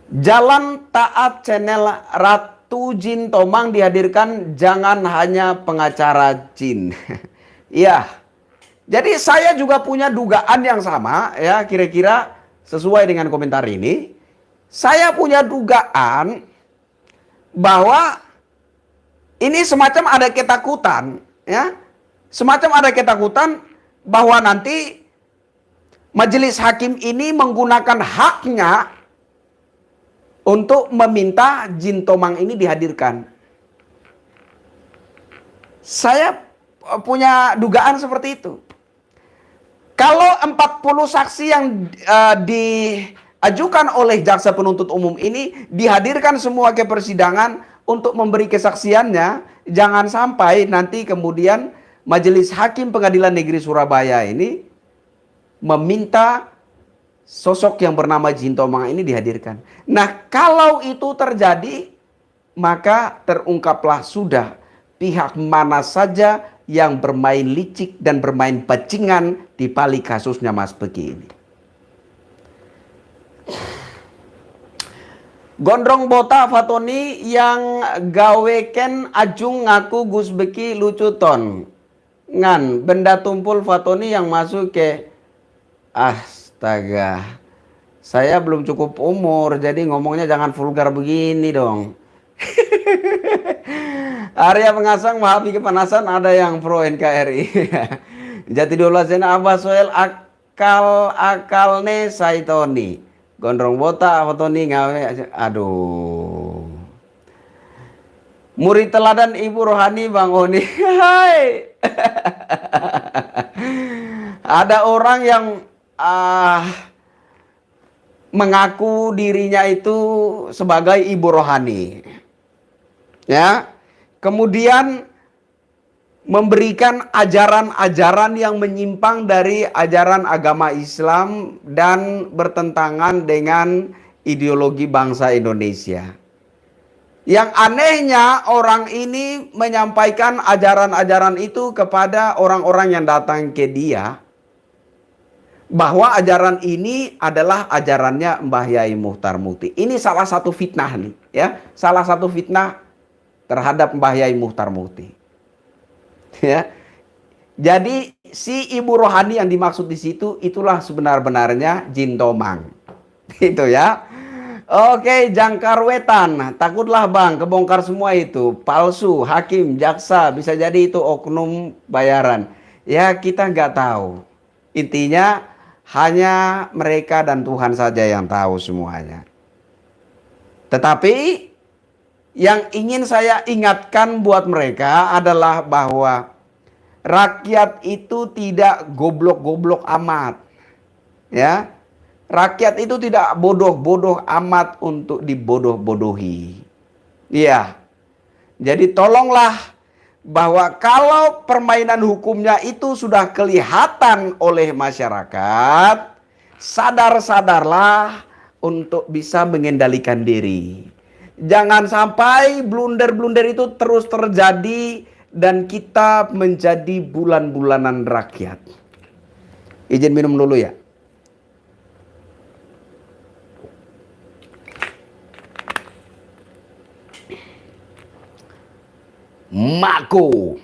Jalan Taat channel Ratu Jin Tomang dihadirkan jangan hanya pengacara Jin. Ya. Jadi saya juga punya dugaan yang sama ya, kira-kira sesuai dengan komentar ini. Saya punya dugaan bahwa ini semacam ada ketakutan ya. Semacam ada ketakutan bahwa nanti majelis hakim ini menggunakan haknya untuk meminta Jin Tomang ini dihadirkan. Saya punya dugaan seperti itu. Kalau 40 saksi yang diajukan oleh jaksa penuntut umum ini dihadirkan semua ke persidangan untuk memberi kesaksiannya, jangan sampai nanti kemudian Majelis Hakim Pengadilan Negeri Surabaya ini meminta sosok yang bernama Jin Tomang ini dihadirkan. Nah, kalau itu terjadi, maka terungkaplah sudah pihak mana saja yang bermain licik dan bermain bajingan di balik kasusnya Mas Beki ini. Gondrong Bota Fatoni yang gaweken ajung ngaku Gus Beki lucu ton. Ngan benda tumpul Fatoni yang masuk ke astaga. Saya belum cukup umur jadi ngomongnya jangan vulgar begini dong. Arya Pengasang maaf kepanasan ada yang pro NKRI. Jati dola sena abah soel akal-akalne saitoni. Gondrong Bota Fatoni ngawe aduh. Murid teladan Ibu Rohani Bang Oni. Hai. Ada orang yang mengaku dirinya itu sebagai Ibu Rohani. Ya. Kemudian memberikan ajaran-ajaran yang menyimpang dari ajaran agama Islam dan bertentangan dengan ideologi bangsa Indonesia. Yang anehnya orang ini menyampaikan ajaran-ajaran itu kepada orang-orang yang datang ke dia. Bahwa ajaran ini adalah ajarannya Mbah Yai Muchtar Muti. Ini salah satu fitnah nih ya. Salah satu fitnah terhadap Mbah Yai Muchtar Muti. Ya. Jadi si Ibu Rohani yang dimaksud di situ itulah sebenar-benarnya Jin Tomang. Itu ya. Oke, jangkar wetan. Takutlah Bang, kebongkar semua itu. Palsu, hakim, jaksa, bisa jadi itu oknum bayaran. Ya kita nggak tahu. Intinya hanya mereka dan Tuhan saja yang tahu semuanya. Tetapi yang ingin saya ingatkan buat mereka adalah bahwa rakyat itu tidak goblok-goblok amat. Ya. Rakyat itu tidak bodoh-bodoh amat untuk dibodoh-bodohi. Iya. Jadi tolonglah bahwa kalau permainan hukumnya itu sudah kelihatan oleh masyarakat, sadar-sadarlah untuk bisa mengendalikan diri. Jangan sampai blunder-blunder itu terus terjadi dan kita menjadi bulan-bulanan rakyat. Izin minum dulu ya. Mako,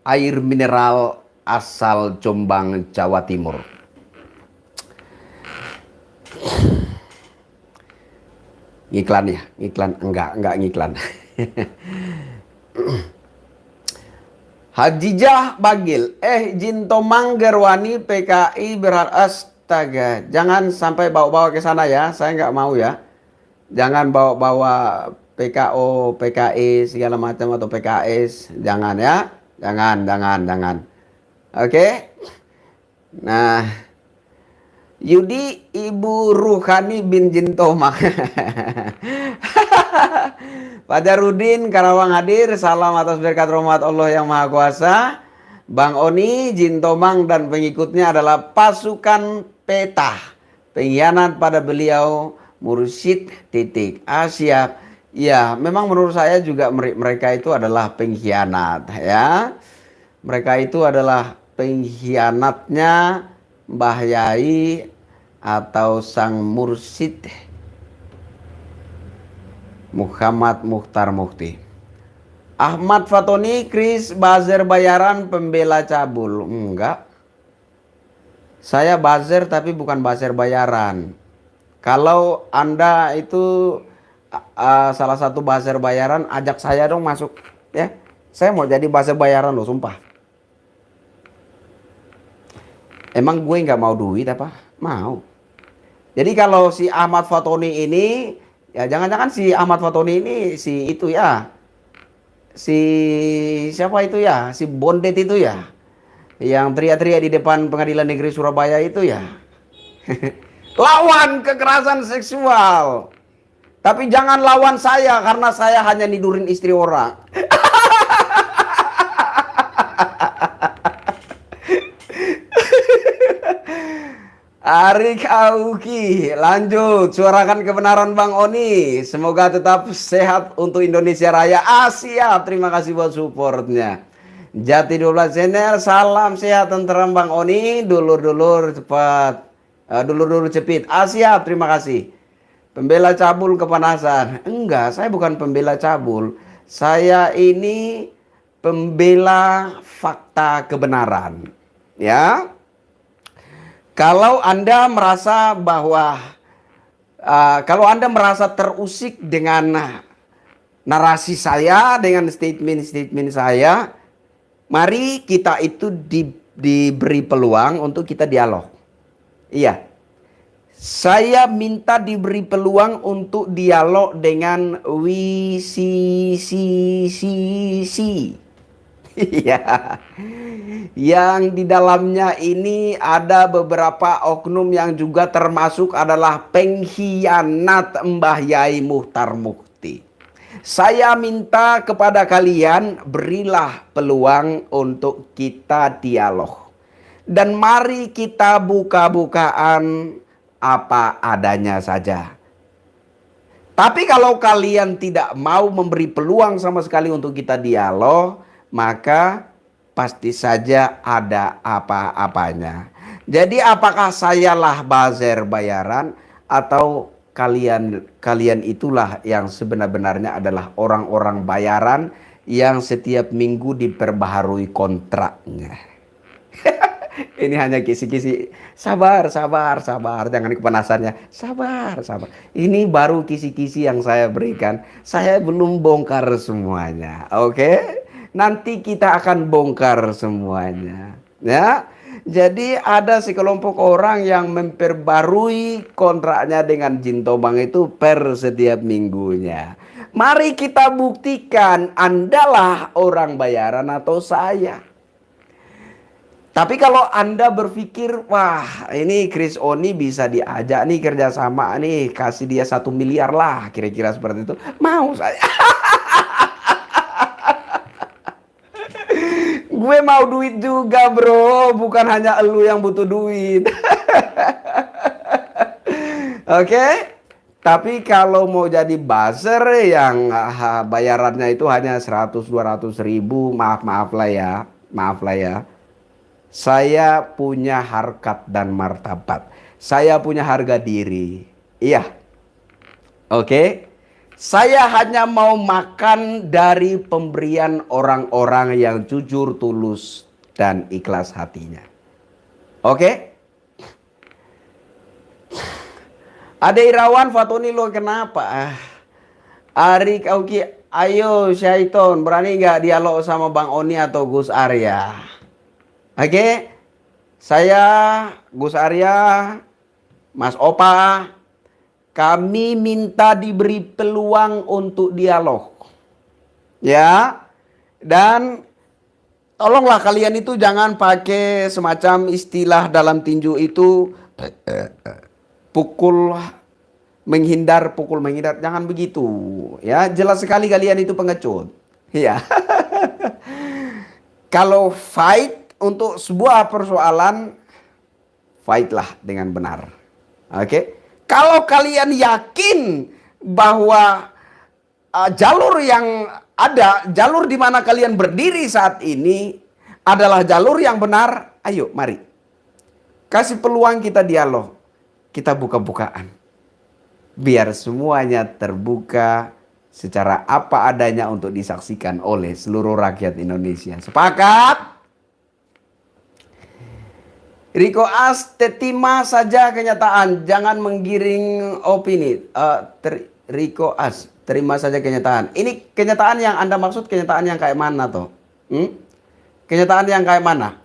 air mineral asal Jombang, Jawa Timur. Ngiklan ya, ngiklan enggak ngiklan. Hajijah Bagil, Jintomang Gerwani PKI astaga, jangan sampai bawa-bawa ke sana ya, saya nggak mau ya. Jangan bawa-bawa PKO, PKI segala macam atau PKS, jangan ya, jangan. Oke. Nah, Yudi Ibu Ruhani bin Jintomang. Pak Jarudin Karawang hadir. Salam atas berkat rahmat Allah yang Maha Kuasa. Bang Oni, Jintomang dan pengikutnya adalah pasukan peta. Pengkhianat pada beliau mursyid titik. Siap. Ya, memang menurut saya juga mereka itu adalah pengkhianat ya. Mereka itu adalah pengkhianatnya Mbah Yai atau sang mursyid Muhammad Mukhtar Mukti. Ahmad Fatoni, Kris buzzer bayaran pembela cabul. Enggak. Saya buzzer tapi bukan buzzer bayaran. Kalau Anda itu salah satu buzzer bayaran, ajak saya dong masuk ya. Saya mau jadi buzzer bayaran loh, sumpah. Emang gue nggak mau duit apa? Mau. Jadi kalau si Ahmad Fatoni ini, ya jangan-jangan si Ahmad Fatoni ini si itu ya. Si siapa itu ya? Si Bondet itu ya. Yang teriak-teriak di depan Pengadilan Negeri Surabaya itu ya. Lawan kekerasan seksual. Tapi jangan lawan saya karena saya hanya nidurin istri orang. Arik Auki, lanjut suarakan kebenaran Bang Oni. Semoga tetap sehat untuk Indonesia Raya. Siap, terima kasih buat supportnya. Jati 12 channel, salam sehat tenteram Bang Oni. Dulur-dulur cepat, dulur-dulur cepit. Siap, terima kasih. Pembela cabul kepanasan. Enggak, saya bukan pembela cabul. Saya ini pembela fakta kebenaran. Ya. Kalau Anda merasa bahwa kalau Anda merasa terusik dengan narasi saya, dengan statement-statement saya, mari kita itu diberi peluang untuk kita dialog. Iya. Saya minta diberi peluang untuk dialog dengan WCCCC. Iya. Yang di dalamnya ini ada beberapa oknum yang juga termasuk adalah pengkhianat Mbah Yai Mukhtar Mukti. Saya minta kepada kalian, berilah peluang untuk kita dialog. Dan mari kita buka-bukaan apa adanya saja. Tapi kalau kalian tidak mau memberi peluang sama sekali untuk kita dialog, maka pasti saja ada apa-apanya. Jadi apakah sayalah buzzer bayaran atau kalian itulah yang sebenarnya adalah orang-orang bayaran yang setiap minggu diperbaharui kontraknya. Ini hanya kisi-kisi. Sabar. Jangan kepanasannya. Sabar. Ini baru kisi-kisi yang saya berikan. Saya belum bongkar semuanya. Oke? Nanti kita akan bongkar semuanya. Ya? Jadi ada sekelompok orang yang memperbarui kontraknya dengan Jintomang itu per setiap minggunya. Mari kita buktikan Andalah orang bayaran atau saya. Tapi kalau Anda berpikir, wah ini Chris Oni bisa diajak nih kerjasama nih, kasih dia 1 miliar lah, kira-kira seperti itu. Mau saya. Gue mau duit juga bro, bukan hanya elu yang butuh duit. Oke? Tapi kalau mau jadi buzzer yang bayarannya itu hanya 100-200 ribu, maaf lah ya, maaf lah ya. Saya punya harkat dan martabat. Saya punya harga diri. Iya. Oke. Saya hanya mau makan dari pemberian orang-orang yang jujur, tulus, dan ikhlas hatinya. Oke. Ada Irawan Fatuni lo kenapa? Ari Kauki, ayo Syaiton, berani nggak dialog sama Bang Oni atau Gus Arya? Oke, saya Gus Arya, Mas Opa, kami minta diberi peluang untuk dialog. Ya, dan tolonglah kalian itu jangan pakai semacam istilah dalam tinju itu pukul menghindar, jangan begitu. Ya, jelas sekali kalian itu pengecut. Ya. Kalau fight untuk sebuah persoalan, fightlah dengan benar. Oke. Kalau kalian yakin bahwa jalur yang ada, jalur di mana kalian berdiri saat ini adalah jalur yang benar, ayo mari. Kasih peluang kita dialog. Kita buka-bukaan. Biar semuanya terbuka secara apa adanya untuk disaksikan oleh seluruh rakyat Indonesia. Sepakat? Riko As, terima saja kenyataan, jangan menggiring opini. Riko As, terima saja kenyataan. Ini kenyataan yang Anda maksud kenyataan yang kayak mana toh? Kenyataan yang kayak mana?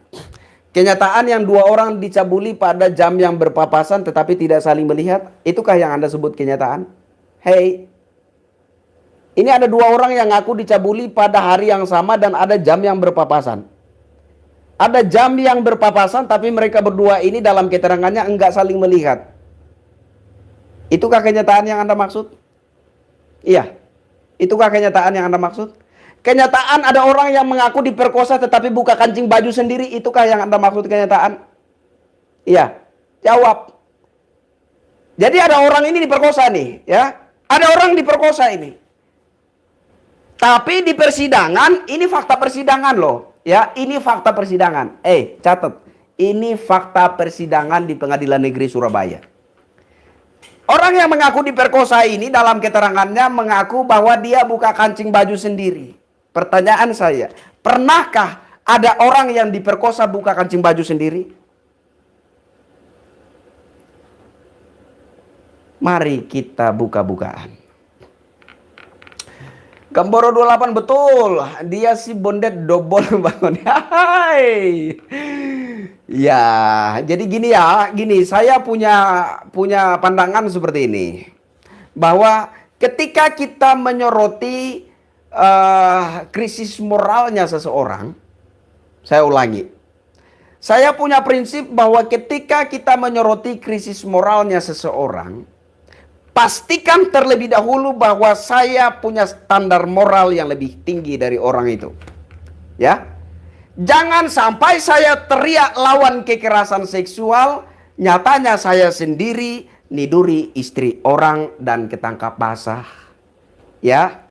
Kenyataan yang dua orang dicabuli pada jam yang berpapasan tetapi tidak saling melihat, itukah yang Anda sebut kenyataan? Hei, ini ada dua orang yang ngaku dicabuli pada hari yang sama dan ada jam yang berpapasan. Ada jam yang berpapasan tapi mereka berdua ini dalam keterangannya enggak saling melihat. Itukah kenyataan yang Anda maksud? Iya. Itukah kenyataan yang Anda maksud? Kenyataan ada orang yang mengaku diperkosa tetapi buka kancing baju sendiri. Itukah yang Anda maksud kenyataan? Iya. Jawab. Jadi ada orang ini diperkosa nih. Ya. Ada orang diperkosa ini. Tapi di persidangan, ini fakta persidangan loh. Ya, ini fakta persidangan. Catat. Ini fakta persidangan di Pengadilan Negeri Surabaya. Orang yang mengaku diperkosa ini dalam keterangannya mengaku bahwa dia buka kancing baju sendiri. Pertanyaan saya, pernahkah ada orang yang diperkosa buka kancing baju sendiri? Mari kita buka-bukaan. Gamboro 28 betul, dia si bondet dobol bangun. Hai. Ya, jadi gini saya punya pandangan seperti ini. Bahwa ketika kita menyoroti krisis moralnya seseorang, saya ulangi. Saya punya prinsip bahwa ketika kita menyoroti krisis moralnya seseorang, pastikan terlebih dahulu bahwa saya punya standar moral yang lebih tinggi dari orang itu. Ya. Jangan sampai saya teriak lawan kekerasan seksual, nyatanya saya sendiri niduri istri orang dan ketangkap basah. Ya.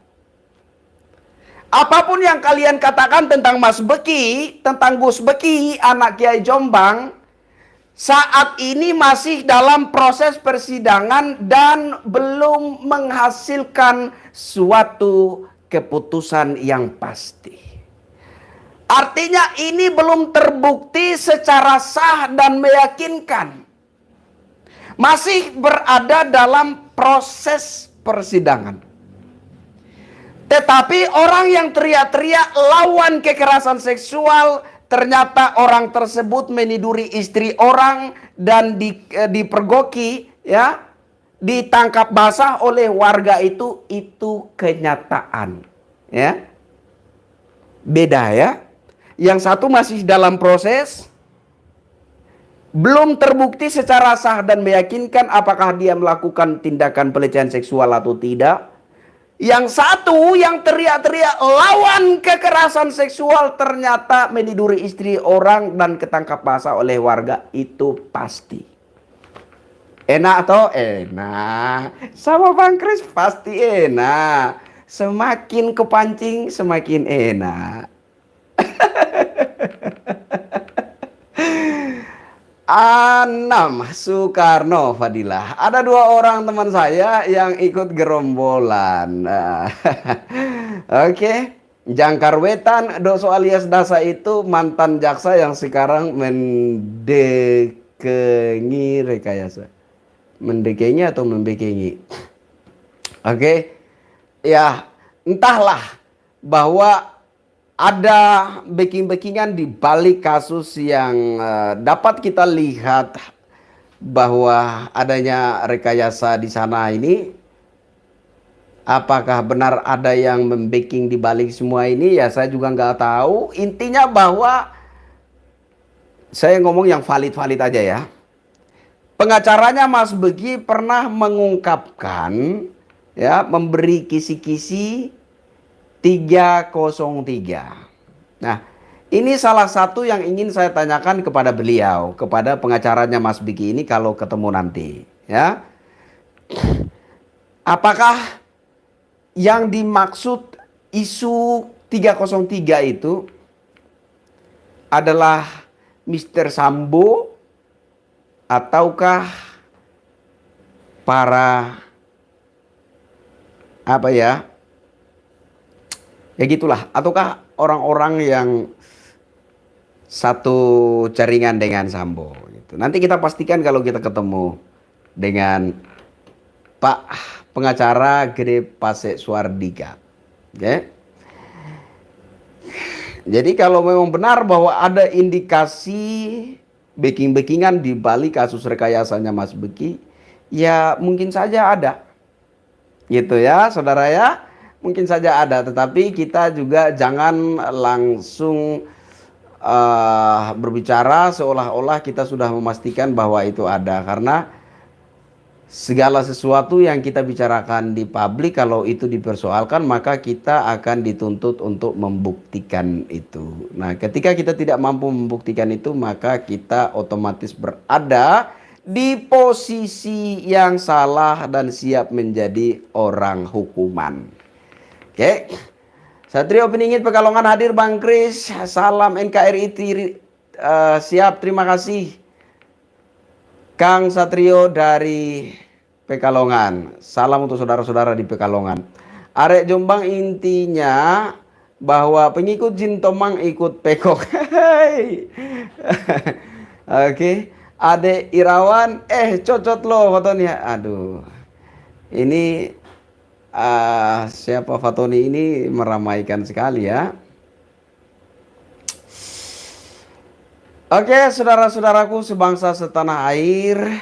Apapun yang kalian katakan tentang Mas Beki, tentang Gus Beki, anak Kiai Jombang, saat ini masih dalam proses persidangan dan belum menghasilkan suatu keputusan yang pasti. Artinya ini belum terbukti secara sah dan meyakinkan. Masih berada dalam proses persidangan. Tetapi orang yang teriak-teriak lawan kekerasan seksual, ternyata orang tersebut meniduri istri orang dan dipergoki, ya, ditangkap basah oleh warga itu kenyataan, ya. Beda ya. Yang satu masih dalam proses, belum terbukti secara sah dan meyakinkan apakah dia melakukan tindakan pelecehan seksual atau tidak. Yang satu yang teriak-teriak lawan kekerasan seksual ternyata meniduri istri orang dan ketangkap basah oleh warga, itu pasti. Enak atau enak? Sama Bang Kris pasti enak. Semakin kepancing semakin enak. 6. Soekarno Fadilah. Ada 2 orang teman saya yang ikut gerombolan. Nah, oke. Jangkar Wetan Doso alias Dasa itu mantan jaksa yang sekarang mendekengi rekayasa. Mendekengi atau membekengi? Oke. Ya, entahlah bahwa ada backing-backingan di balik kasus yang dapat kita lihat bahwa adanya rekayasa di sana ini. Apakah benar ada yang membacking di balik semua ini? Ya saya juga nggak tahu. Intinya bahwa saya ngomong yang valid-valid aja ya. Pengacaranya Mas Begi pernah mengungkapkan, ya, memberi kisi-kisi 303. Nah, ini salah satu yang ingin saya tanyakan kepada beliau, kepada pengacaranya Mas Begi ini kalau ketemu nanti, ya. Apakah yang dimaksud isu 303 itu adalah Mr. Sambo ataukah para apa ya? Ya gitulah, ataukah orang-orang yang satu jaringan dengan Sambo gitu. Nanti kita pastikan kalau kita ketemu dengan Pak pengacara Gede Pasek Suardika. Oke. Jadi kalau memang benar bahwa ada indikasi backing-backingan di balik kasus rekayasanya Mas Beki, ya mungkin saja ada. Gitu ya, saudara ya. Mungkin saja ada, tetapi kita juga jangan langsung berbicara seolah-olah kita sudah memastikan bahwa itu ada, karena segala sesuatu yang kita bicarakan di publik kalau itu dipersoalkan maka kita akan dituntut untuk membuktikan itu. Nah, ketika kita tidak mampu membuktikan itu maka kita otomatis berada di posisi yang salah dan siap menjadi orang hukuman. Oke. Satrio Peningit Pekalongan hadir, Bang Kris. Salam NKRI siap, terima kasih. Kang Satrio dari Pekalongan. Salam untuk saudara-saudara di Pekalongan. Arek Jombang intinya bahwa pengikut Jin Tomang ikut pekok. Oke. Ade Irawan, cocot lo fotonya. Aduh. Ini siapa Fatoni ini meramaikan sekali ya. Oke, saudara-saudaraku sebangsa setanah air.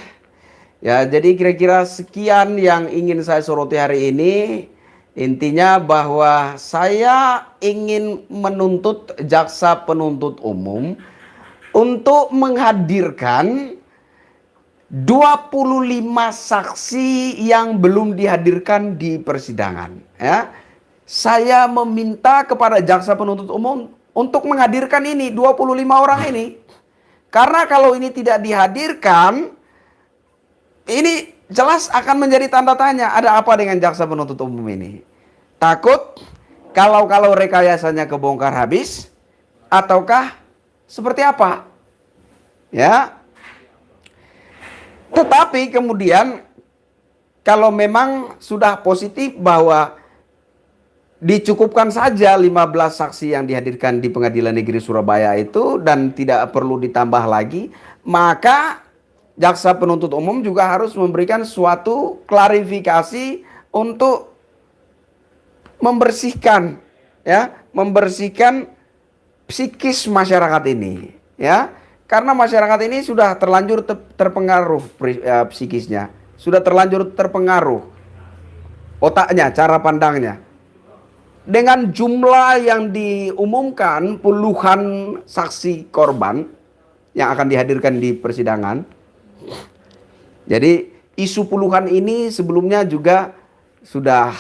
Ya, jadi kira-kira sekian yang ingin saya soroti hari ini. Intinya bahwa saya ingin menuntut jaksa penuntut umum untuk menghadirkan 25 saksi yang belum dihadirkan di persidangan. Ya. Saya meminta kepada jaksa penuntut umum untuk menghadirkan ini 25 orang ini. Karena kalau ini tidak dihadirkan, ini jelas akan menjadi tanda tanya. Ada apa dengan jaksa penuntut umum ini? Takut kalau rekayasanya kebongkar habis, ataukah seperti apa? Ya. Tetapi kemudian kalau memang sudah positif bahwa dicukupkan saja 15 saksi yang dihadirkan di Pengadilan Negeri Surabaya itu dan tidak perlu ditambah lagi, maka jaksa penuntut umum juga harus memberikan suatu klarifikasi untuk membersihkan, ya, membersihkan psikis masyarakat ini, ya, karena masyarakat ini sudah terlanjur terpengaruh psikisnya, sudah terlanjur terpengaruh otaknya, cara pandangnya. Dengan jumlah yang diumumkan puluhan saksi korban yang akan dihadirkan di persidangan. Jadi isu puluhan ini sebelumnya juga sudah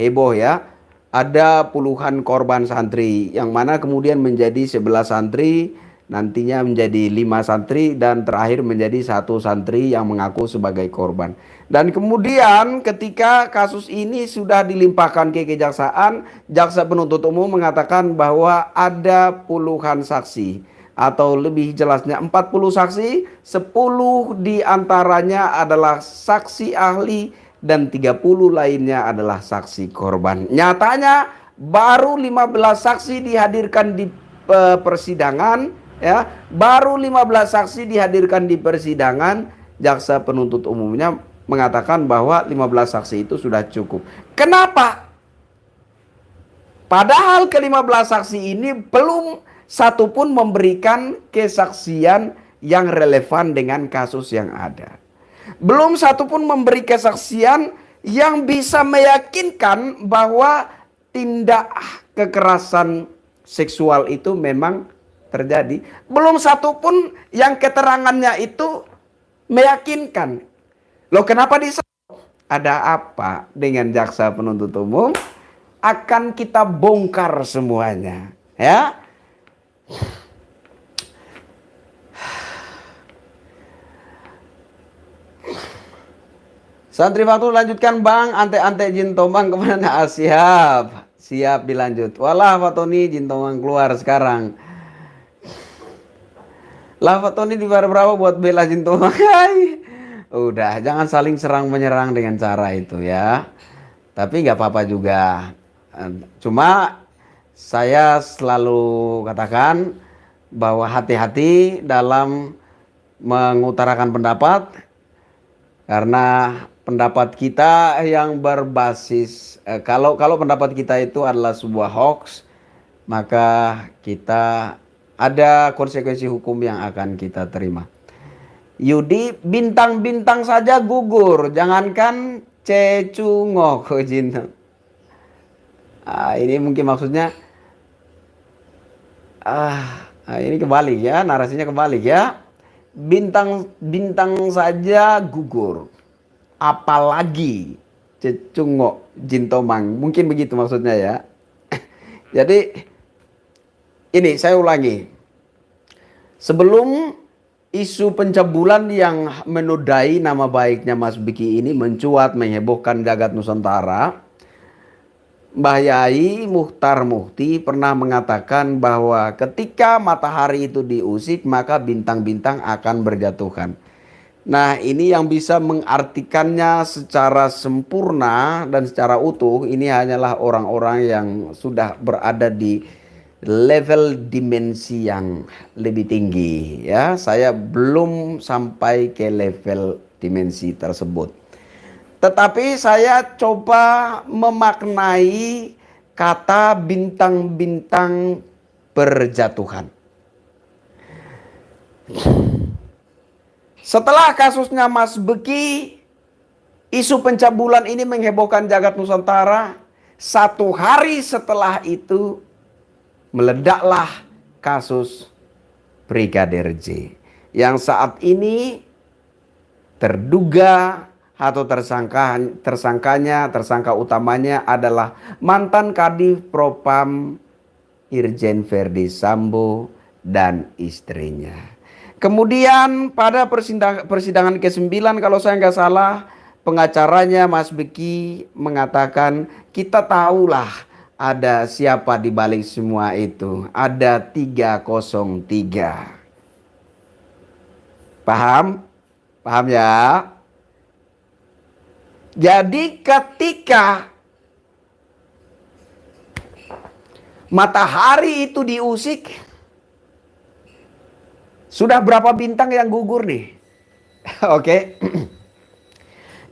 heboh ya. Ada puluhan korban santri yang mana kemudian menjadi 11 santri nantinya menjadi 5 santri, dan terakhir menjadi 1 santri yang mengaku sebagai korban. Dan kemudian ketika kasus ini sudah dilimpahkan ke kejaksaan, jaksa penuntut umum mengatakan bahwa ada puluhan saksi, atau lebih jelasnya 40 saksi, 10 diantaranya adalah saksi ahli dan 30 lainnya adalah saksi korban. Nyatanya baru 15 saksi dihadirkan di persidangan, ya. Baru 15 saksi dihadirkan di persidangan. Jaksa penuntut umumnya mengatakan bahwa 15 saksi itu sudah cukup. Kenapa? Padahal ke-15 saksi ini belum satu pun memberikan kesaksian yang relevan dengan kasus yang ada. Belum satu pun memberi kesaksian yang bisa meyakinkan bahwa tindak kekerasan seksual itu memang terjadi. Belum satu pun yang keterangannya itu meyakinkan. Loh, kenapa ada apa dengan jaksa penuntut umum? Akan kita bongkar semuanya, ya. Santri Fatul lanjutkan, Bang. Ante-ante jin tomang kemana? Siap. Siap dilanjut. Walah Fatoni jin tomang keluar sekarang. Lah Fatoni dibayar berapa buat bela jin tomang? Udah, jangan saling serang menyerang dengan cara itu ya. Tapi nggak apa-apa juga. Cuma saya selalu katakan bahwa hati-hati dalam mengutarakan pendapat, karena pendapat kita yang berbasis kalau pendapat kita itu adalah sebuah hoax, maka kita ada konsekuensi hukum yang akan kita terima. Yudi, bintang-bintang saja gugur, jangankan cecungok jin. Ini mungkin maksudnya ini kebalik ya, narasinya kebalik ya. Bintang-bintang saja gugur, apalagi cecungok jin tomang. Mungkin begitu maksudnya ya. Jadi ini saya ulangi. Sebelum isu pencabulan yang menodai nama baiknya Mas Biki ini mencuat menghebohkan jagat Nusantara, Mbah Yai Muhtar Muhti pernah mengatakan bahwa ketika matahari itu diusik maka bintang-bintang akan berjatuhan. Nah, ini yang bisa mengartikannya secara sempurna dan secara utuh ini hanyalah orang-orang yang sudah berada di level dimensi yang lebih tinggi ya. Saya belum sampai ke level dimensi tersebut. Tetapi saya coba memaknai kata bintang-bintang berjatuhan. Setelah kasusnya Mas Beki, isu pencabulan ini menghebohkan jagat Nusantara. 1 hari setelah itu meledaklah kasus Brigadir J, yang saat ini terduga atau tersangka utamanya adalah mantan Kadif Propam Irjen Verdi Sambo dan istrinya. Kemudian pada persidangan ke-9 kalau saya nggak salah, pengacaranya Mas Beki mengatakan kita tahulah ada siapa di balik semua itu. Ada 303. Paham? Paham ya? Jadi ketika matahari itu diusik, sudah berapa bintang yang gugur nih? Oke.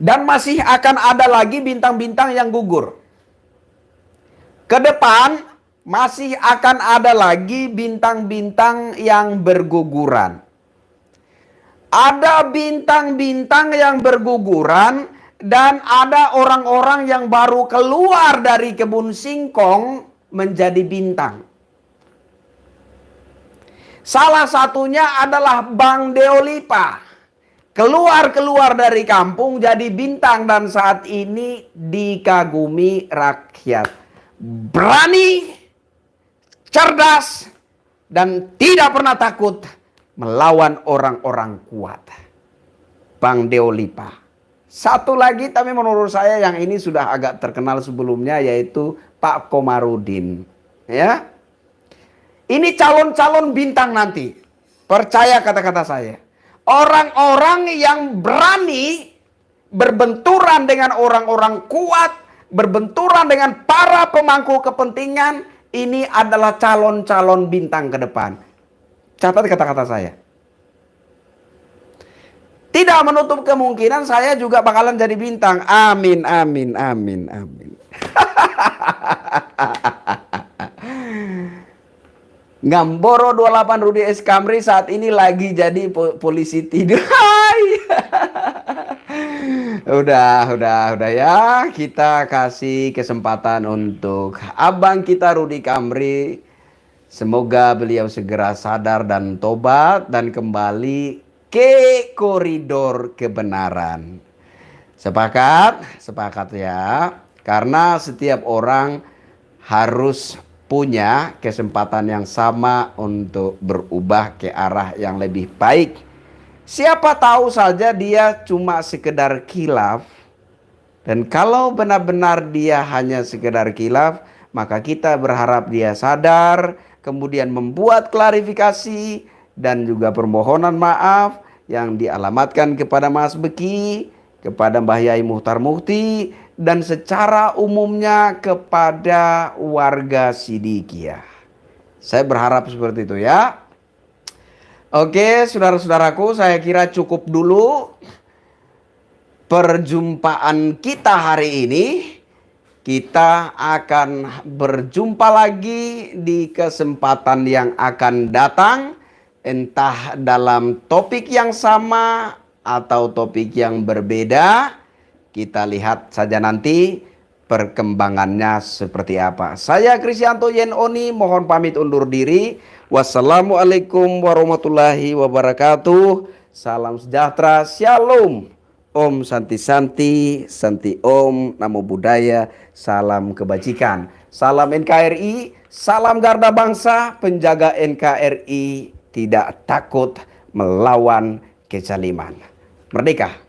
Dan masih akan ada lagi bintang-bintang yang gugur. Ke depan masih akan ada lagi bintang-bintang yang berguguran. Ada bintang-bintang yang berguguran dan ada orang-orang yang baru keluar dari kebun singkong menjadi bintang. Salah satunya adalah Bang Deolipa. Keluar dari kampung jadi bintang dan saat ini dikagumi rakyat. Berani, cerdas, dan tidak pernah takut melawan orang-orang kuat. Bang Deolipa. Satu lagi tapi menurut saya yang ini sudah agak terkenal sebelumnya, yaitu Pak Komarudin. Ya. Ini calon-calon bintang nanti. Percaya kata-kata saya. Orang-orang yang berani berbenturan dengan orang-orang kuat, berbenturan dengan para pemangku kepentingan, ini adalah calon-calon bintang ke depan. Catat kata-kata saya. Tidak menutup kemungkinan saya juga bakalan jadi bintang. Amin, amin, amin, amin. Ngamboro 28 Rudi S. Kamri saat ini lagi jadi polisi tidur. Udah ya. Kita kasih kesempatan untuk abang kita Rudi Kamri. Semoga beliau segera sadar dan tobat dan kembali ke koridor kebenaran. Sepakat ya. Karena setiap orang harus punya kesempatan yang sama untuk berubah ke arah yang lebih baik. Siapa tahu saja dia cuma sekedar khilaf. Dan kalau benar-benar dia hanya sekedar khilaf, maka kita berharap dia sadar, kemudian membuat klarifikasi dan juga permohonan maaf yang dialamatkan kepada Mas Beki, kepada Mbah Yai Muhtar Mukti, dan secara umumnya kepada warga Sidikiyah. Saya berharap seperti itu ya. Oke, saudara-saudaraku, saya kira cukup dulu perjumpaan kita hari ini. Kita akan berjumpa lagi di kesempatan yang akan datang, entah dalam topik yang sama atau topik yang berbeda. Kita lihat saja nanti perkembangannya seperti apa. Saya Krisyanto Yenoni mohon pamit undur diri. Wassalamualaikum warahmatullahi wabarakatuh. Salam sejahtera, shalom. Om Santi Santi, Santi Om, Namo Buddhaya, salam kebajikan. Salam NKRI, salam Garda Bangsa, penjaga NKRI tidak takut melawan kezaliman. Merdeka!